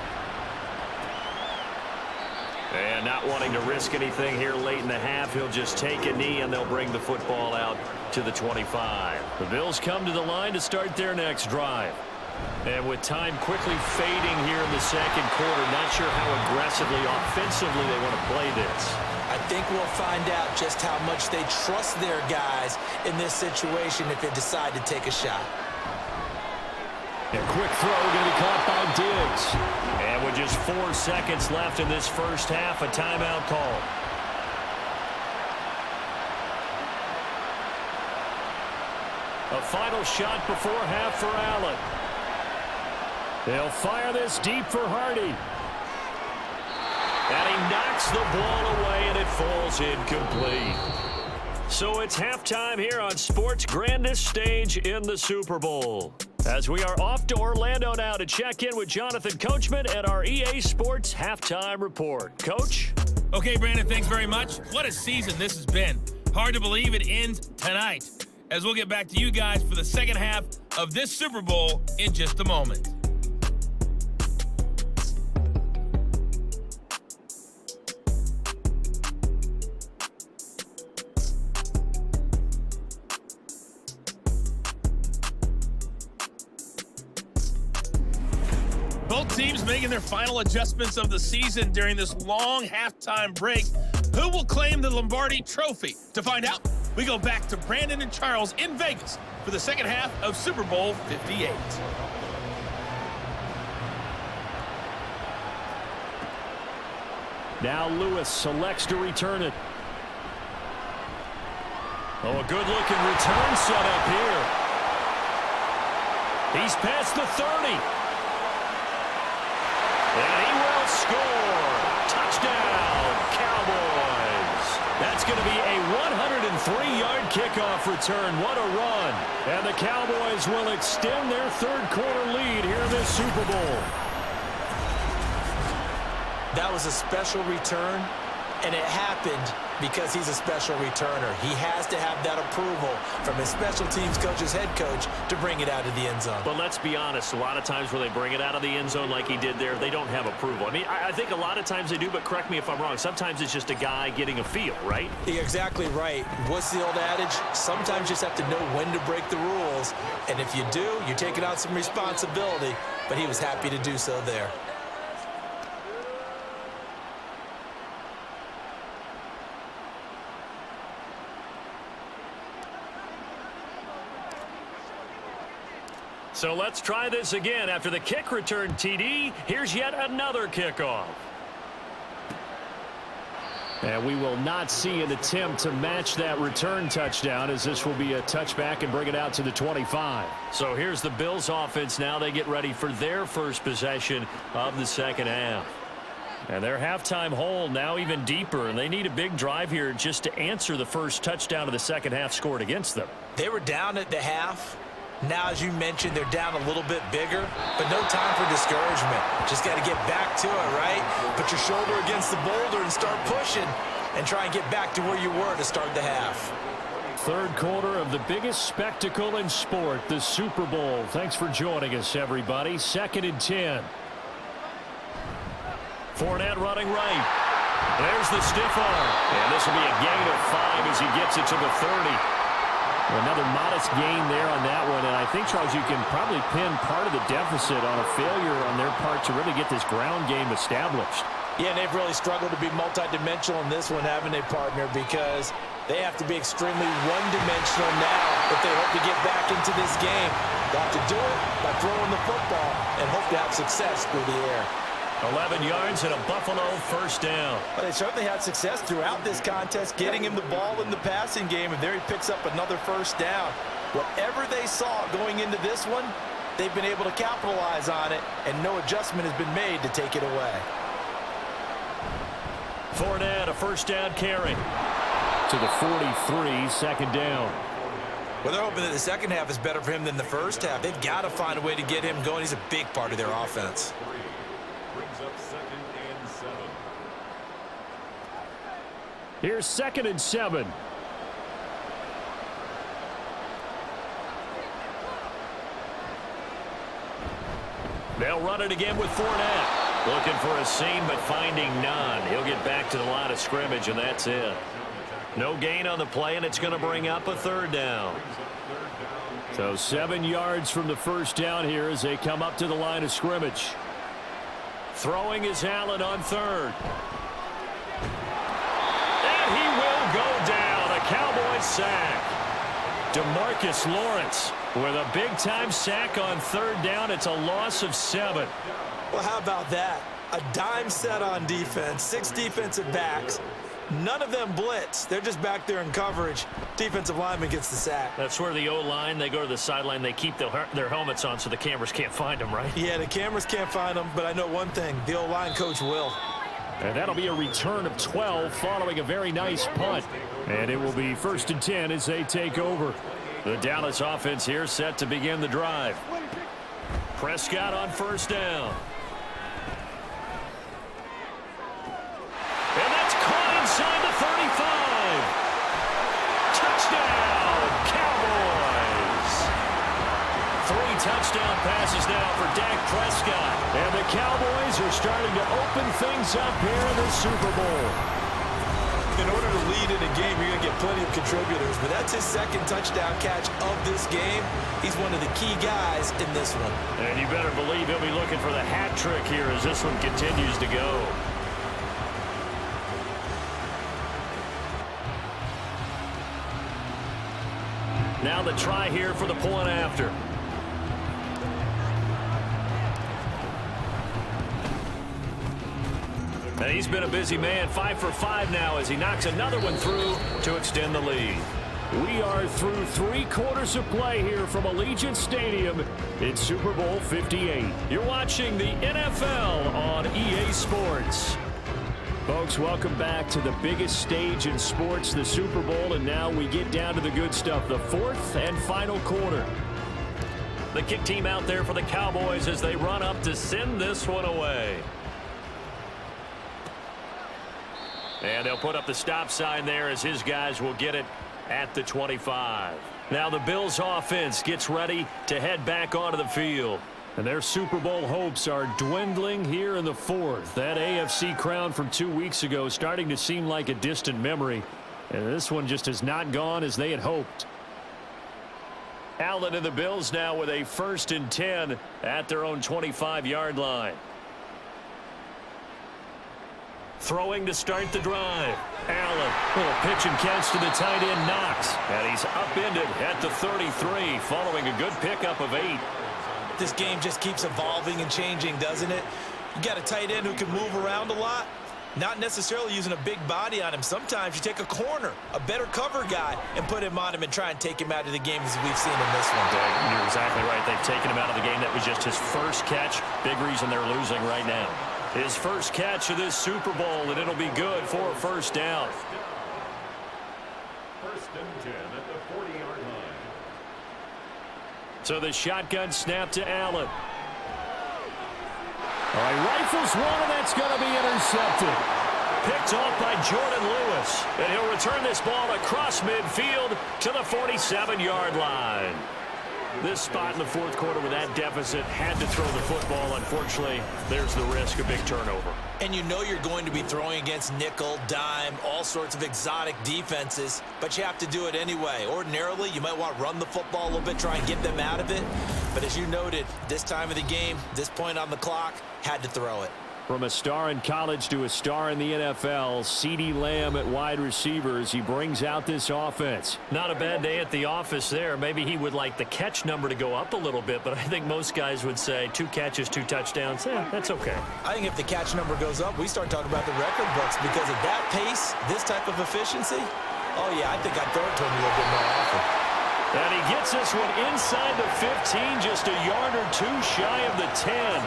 And not wanting to risk anything here late in the half, he'll just take a knee and they'll bring the football out to the 25. The Bills come to the line to start their next drive. And with time quickly fading here in the second quarter, not sure how aggressively, offensively they want to play this. I think we'll find out just how much they trust their guys in this situation if they decide to take a shot. A quick throw going to be caught by Diggs. And with just 4 seconds left in this first half, a timeout call. A final shot before half for Allen. They'll fire this deep for Hardy. And he knocks the ball away, and it falls incomplete. So it's halftime here on sports' grandest stage in the Super Bowl. As we are off to Orlando now to check in with Jonathan Coachman at our EA Sports Halftime Report. Coach? Okay, Brandon, thanks very much. What a season this has been. Hard to believe it ends tonight, as we'll get back to you guys for the second half of this Super Bowl in just a moment. Both teams making their final adjustments of the season during this long halftime break. Who will claim the Lombardi Trophy? To find out, we go back to Brandon and Charles in Vegas for the second half of Super Bowl 58. Now Lewis selects to return it. Oh, a good-looking return set up here. He's past the 30. And he will score. Touchdown, Cowboys. 3-yard kickoff return. What a run. And the Cowboys will extend their third-quarter lead here in this Super Bowl. That was a special return, and it happened because he's a special returner. He has to have that approval from his special teams coach's head coach to bring it out of the end zone. But let's be honest, a lot of times when they bring it out of the end zone like he did there, they don't have approval. I mean, I think a lot of times they do, but correct me if I'm wrong. Sometimes it's just a guy getting a feel, right? You're exactly right. What's the old adage? Sometimes you just have to know when to break the rules, and if you do, you're taking on some responsibility, but he was happy to do so there. So let's try this again. After the kick return TD, here's yet another kickoff. And we will not see an attempt to match that return touchdown, as this will be a touchback and bring it out to the 25. So here's the Bills offense now. They get ready for their first possession of the second half. And their halftime hole now even deeper, and they need a big drive here just to answer the first touchdown of the second half scored against them. They were down at the half. Now, as you mentioned, they're down a little bit bigger, but no time for discouragement. Just got to get back to it, right? Put your shoulder against the boulder and start pushing and try and get back to where you were to start the half. Third quarter of the biggest spectacle in sport, the Super Bowl. Thanks for joining us, everybody. 2nd and 10. Fournette running right. There's the stiff arm. And this will be a gain of 5 as he gets it to the 30. Another modest gain there on that one, and I think, Charles, you can probably pin part of the deficit on a failure on their part to really get this ground game established. Yeah, and they've really struggled to be multidimensional in this one, haven't they, partner, because they have to be extremely one-dimensional now if they hope to get back into this game. They have to do it by throwing the football and hope to have success through the air. 11 yards and a Buffalo first down. But they certainly had success throughout this contest, getting him the ball in the passing game, and there he picks up another first down. Whatever they saw going into this one, they've been able to capitalize on it, and no adjustment has been made to take it away. Fournette, a first down carry to the 43, second down. Well, they're hoping that the second half is better for him than the first half. They've got to find a way to get him going. He's a big part of their offense. Here's 2nd and 7. They'll run it again with Fournette. Looking for a seam, but finding none. He'll get back to the line of scrimmage, and that's it. No gain on the play, and it's going to bring up a third down. So 7 yards from the first down here as they come up to the line of scrimmage. Throwing is Allen on third. And he will go down. A Cowboys sack. DeMarcus Lawrence with a big-time sack on third down. It's a loss of 7. Well, how about that? A dime set on defense, 6 defensive backs. None of them blitz. They're just back there in coverage. Defensive lineman gets the sack. That's where the O-line, they go to the sideline, they keep their helmets on so the cameras can't find them, right? Yeah, the cameras can't find them, but I know one thing. The O-line coach will. And that'll be a return of 12 following a very nice punt. And it will be 1st and 10 as they take over. The Dallas offense here set to begin the drive. Prescott on first down. And that's caught inside the 35. Touchdown, Cowboys. 3 touchdown passes now for Dak Prescott. And the Cowboys are starting to open things up here in the Super Bowl. In order to lead in a game, you're going to get plenty of contributors, but that's his 2nd touchdown catch of this game. He's one of the key guys in this one. And you better believe he'll be looking for the hat trick here as this one continues to go. Now the try here for the point after. And he's been a busy man, 5 for 5 now as he knocks another one through to extend the lead. We are through 3 quarters of play here from Allegiant Stadium. It's Super Bowl 58. You're watching the NFL on EA Sports. Folks, welcome back to the biggest stage in sports, the Super Bowl, and now we get down to the good stuff, the fourth and final quarter. The kick team out there for the Cowboys as they run up to send this one away. And they'll put up the stop sign there as his guys will get it at the 25. Now the Bills offense gets ready to head back onto the field. And their Super Bowl hopes are dwindling here in the fourth. That AFC crown from 2 weeks ago starting to seem like a distant memory. And this one just has not gone as they had hoped. Allen and the Bills now with a 1st and 10 at their own 25-yard line. Throwing to start the drive. Allen, little pitch and catch to the tight end Knox. And he's upended at the 33 following a good pickup of 8. This game just keeps evolving and changing, doesn't it? You got a tight end who can move around a lot, not necessarily using a big body on him. Sometimes you take a corner, a better cover guy, and put him on him and try and take him out of the game as we've seen in this one. You're exactly right. They've taken him out of the game. That was just his first catch. Big reason they're losing right now. His first catch of this Super Bowl, and it'll be good for a first down. 1st and 10 at the 40-yard line. So the shotgun snap to Allen. All right, rifles one, and that's going to be intercepted. Picked off by Jordan Lewis. And he'll return this ball across midfield to the 47-yard line. This spot in the fourth quarter with that deficit had to throw the football. Unfortunately, there's the risk of big turnover. And you know you're going to be throwing against nickel, dime, all sorts of exotic defenses, but you have to do it anyway. Ordinarily, you might want to run the football a little bit, try and get them out of it. But as you noted, this time of the game, this point on the clock, had to throw it. From a star in college to a star in the NFL, CeeDee Lamb at wide receivers. He brings out this offense. Not a bad day at the office there. Maybe he would like the catch number to go up a little bit, but I think most guys would say 2 catches, 2 touchdowns. That's okay. I think if the catch number goes up, we start talking about the record books because at that pace, this type of efficiency, oh yeah, I think I'd throw it to him a little bit more often. And he gets this one inside the 15, just a yard or 2 shy of the 10.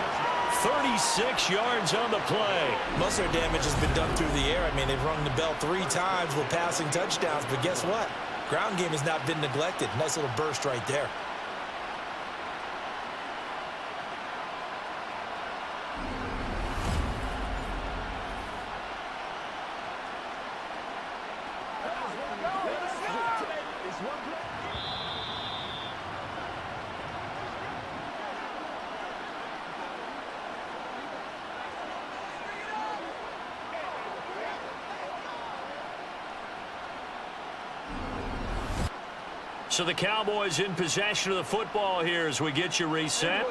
36 yards on the play. Most of their damage has been done through the air. I mean, they've rung the bell 3 times with passing touchdowns, but guess what? Ground game has not been neglected. Nice little burst right there. So the Cowboys in possession of the football here as we get you reset.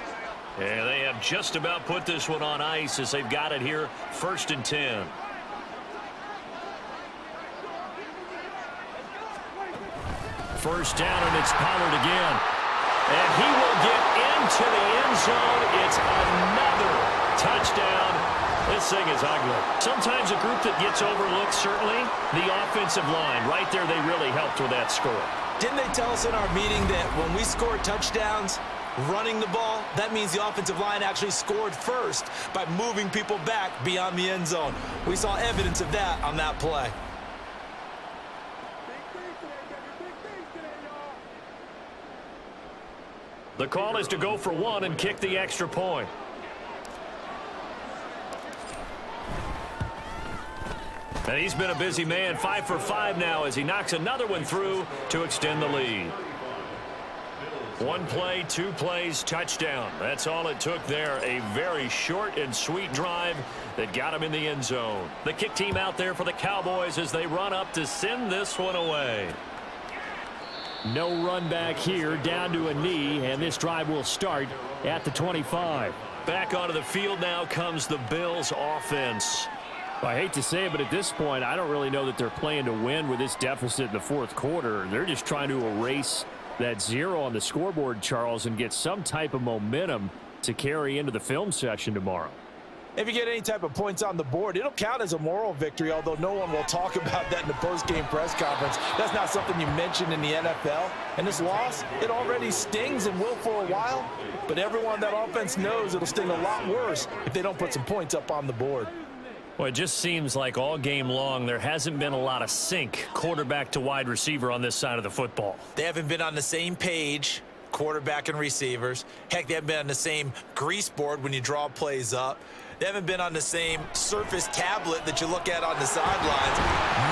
And they have just about put this one on ice as they've got it here, 1st and 10. First down, and it's Pollard again. And he will get into the end zone. It's another touchdown. This thing is ugly. Sometimes a group that gets overlooked, certainly, the offensive line. Right there, they really helped with that score. Didn't they tell us in our meeting that when we score touchdowns running the ball, that means the offensive line actually scored first by moving people back beyond the end zone? We saw evidence of that on that play. The call is to go for 1 and kick the extra point. And he's been a busy man, 5 for 5 now as he knocks another one through to extend the lead. 1 play, 2 plays, touchdown. That's all it took there. A very short and sweet drive that got him in the end zone. The kick team out there for the Cowboys as they run up to send this one away. No run back here, down to a knee, and this drive will start at the 25. Back onto the field now comes the Bills offense. I hate to say it, but at this point, I don't really know that they're playing to win with this deficit in the fourth quarter. They're just trying to erase that 0 on the scoreboard, Charles, and get some type of momentum to carry into the film session tomorrow. If you get any type of points on the board, it'll count as a moral victory, although no one will talk about that in the post-game press conference. That's not something you mentioned in the NFL. And this loss, it already stings and will for a while, but everyone on that offense knows it'll sting a lot worse if they don't put some points up on the board. Well, it just seems like all game long there hasn't been a lot of sync quarterback to wide receiver on this side of the football. They haven't been on the same page, quarterback and receivers. Heck, they haven't been on the same grease board when you draw plays up. They haven't been on the same Surface tablet that you look at on the sidelines.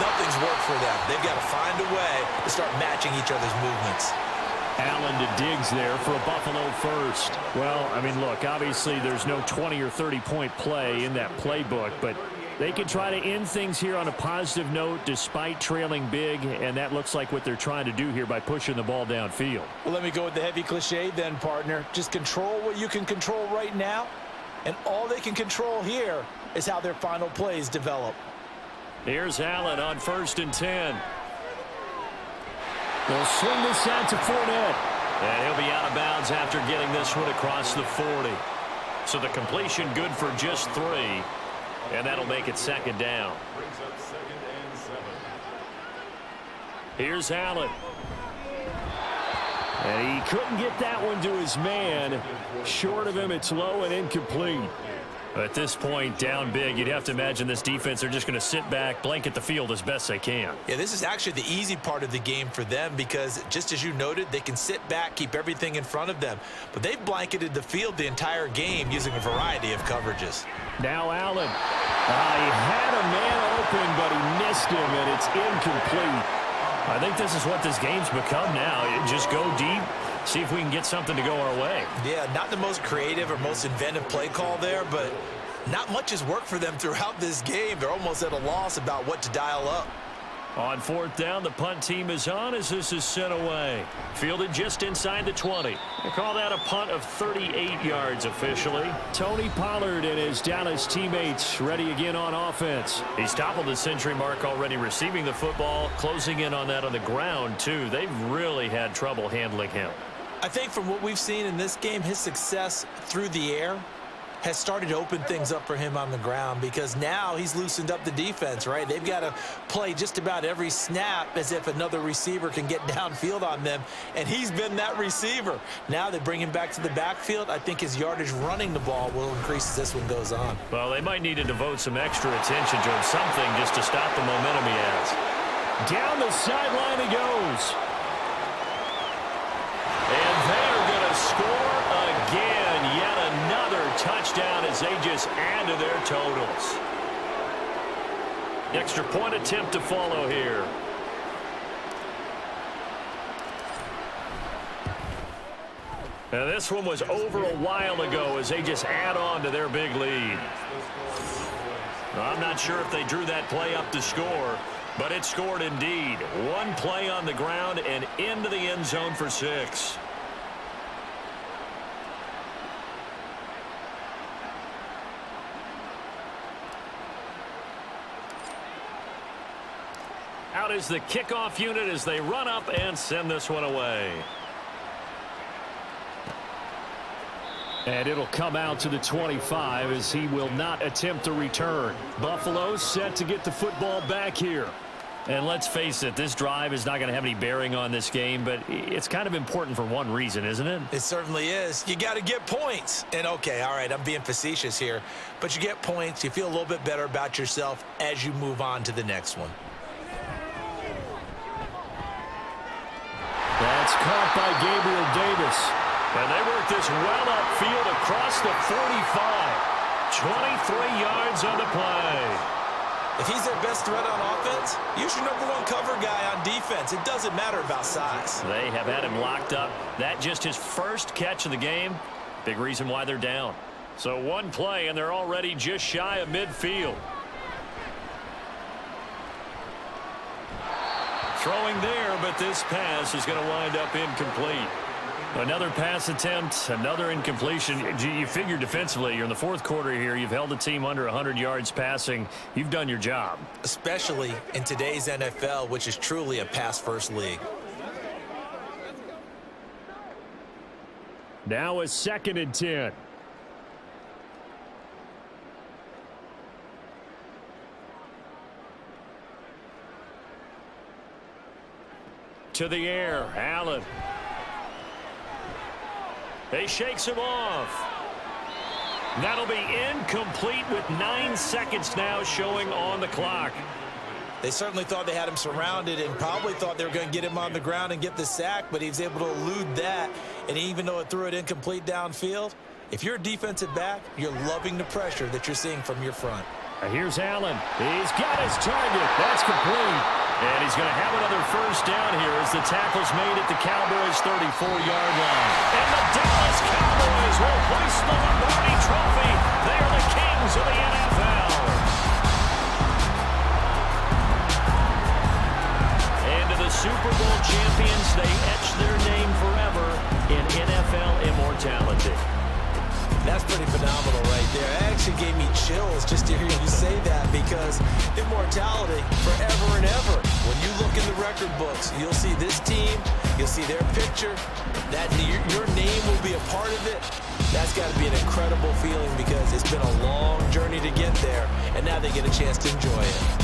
Nothing's worked for them. They've got to find a way to start matching each other's movements. Allen to Diggs there for a Buffalo first. Well, I mean, look, obviously there's no 20 or 30-point play in that playbook, but they can try to end things here on a positive note despite trailing big, and that looks like what they're trying to do here by pushing the ball downfield. Well, let me go with the heavy cliche then, partner. Just control what you can control right now, and all they can control here is how their final plays develop. Here's Allen on 1st and 10. They'll swing this out to Fournette. And he'll be out of bounds after getting this one across the 40. So the completion good for just 3. And that'll make it 2nd down. Here's Allen. And he couldn't get that one to his man. Short of him, it's low and incomplete. At this point, down big, you'd have to imagine this defense are just going to sit back, blanket the field as best they can. Yeah, this is actually the easy part of the game for them because, just as you noted, they can sit back, keep everything in front of them. But they've blanketed the field the entire game using a variety of coverages. Now Allen. He had a man open, but he missed him, and it's incomplete. I think this is what this game's become now. Just go deep. See if we can get something to go our way. Yeah, not the most creative or most inventive play call there, but not much has worked for them throughout this game. They're almost at a loss about what to dial up. On 4th down, the punt team is on as this is sent away. Fielded just inside the 20. They call that a punt of 38 yards officially. Tony Pollard and his Dallas teammates ready again on offense. He's toppled the century mark already receiving the football, closing in on that on the ground too. They've really had trouble handling him. I think from what we've seen in this game, his success through the air has started to open things up for him on the ground because now he's loosened up the defense, right? They've got to play just about every snap as if another receiver can get downfield on them, and he's been that receiver. Now they bring him back to the backfield. I think his yardage running the ball will increase as this one goes on. Well, they might need to devote some extra attention to him, something just to stop the momentum he has. Down the sideline he goes. And they're going to score again. Yet another touchdown as they just add to their totals. Extra point attempt to follow here. Now this one was over a while ago as they just add on to their big lead. I'm not sure if they drew that play up to score, but it scored indeed. One play on the ground and into the end zone for 6. Out is the kickoff unit as they run up and send this one away. And it'll come out to the 25 as he will not attempt a return. Buffalo set to get the football back here. And let's face it, this drive is not going to have any bearing on this game, but it's kind of important for one reason, isn't it? It certainly is. You got to get points. And okay, all right, I'm being facetious here, but you get points, you feel a little bit better about yourself as you move on to the next one. That's caught by Gabriel Davis. And they work this well upfield across the 45. 23 yards on the play. If he's their best threat on offense, use your #1 cover guy on defense. It doesn't matter about size. They have had him locked up. That just his first catch of the game. Big reason why they're down. So one play, and they're already just shy of midfield. Throwing there, but this pass is going to wind up incomplete. Another pass attempt, another incompletion. You figure defensively, you're in the 4th quarter here. You've held the team under 100 yards passing. You've done your job. Especially in today's NFL, which is truly a pass-first league. Now a 2nd and 10. To the air, Allen. He shakes him off. That'll be incomplete with 9 seconds now showing on the clock. They certainly thought they had him surrounded and probably thought they were going to get him on the ground and get the sack, but he was able to elude that. And even though it threw it incomplete downfield, if you're a defensive back, you're loving the pressure that you're seeing from your front. Here's Allen. He's got his target. That's complete. And he's going to have another first down here as the tackle's made at the Cowboys' 34-yard line. And the Dallas Cowboys will hoist the Lombardi Trophy. They are the kings of the NFL. And to the Super Bowl champions, they etch their name forever in NFL immortality. That's pretty phenomenal right there. It actually gave me chills just to hear you say that, because immortality forever and ever. When you look in the record books, you'll see this team, you'll see their picture, that your name will be a part of it. That's got to be an incredible feeling, because it's been a long journey to get there, and now they get a chance to enjoy it.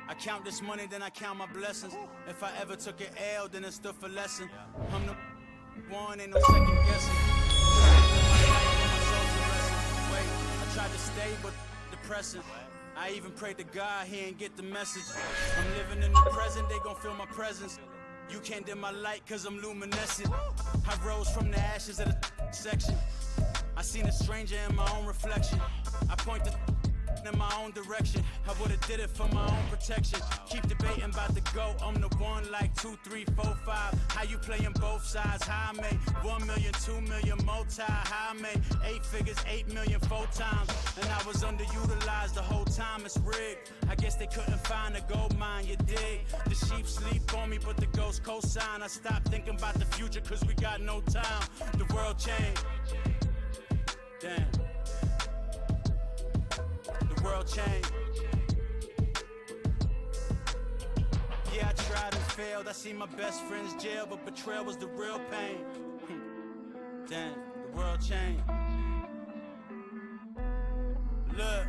I count this money, then I count my blessings. If I ever took an L, then it stood for lesson. I'm the one, ain't no second guessing. Wait, I tried to stay, but depressing. I even prayed to God, he ain't get the message. I'm living in the present, they gon' feel my presence. You can't dim my light, cause I'm luminescent. I rose from the ashes of the section. I seen a stranger in my own reflection. I point the in my own direction. I would've did it for my own protection. Keep debating about the GOAT. I'm the one like 2, 3, 4, 5. How you playing both sides? How I made 1 million, 2 million, multi. How I made 8 figures, 8 million, 4 times. And I was underutilized the whole time. It's rigged. I guess they couldn't find a gold mine, you dig? The sheep sleep on me, but the ghost cosign. I stopped thinking about the future, cause we got no time. The world changed. Damn. The world changed. Yeah, I tried and failed. I seen my best friends jail, but betrayal was the real pain. Damn, the world changed. Look.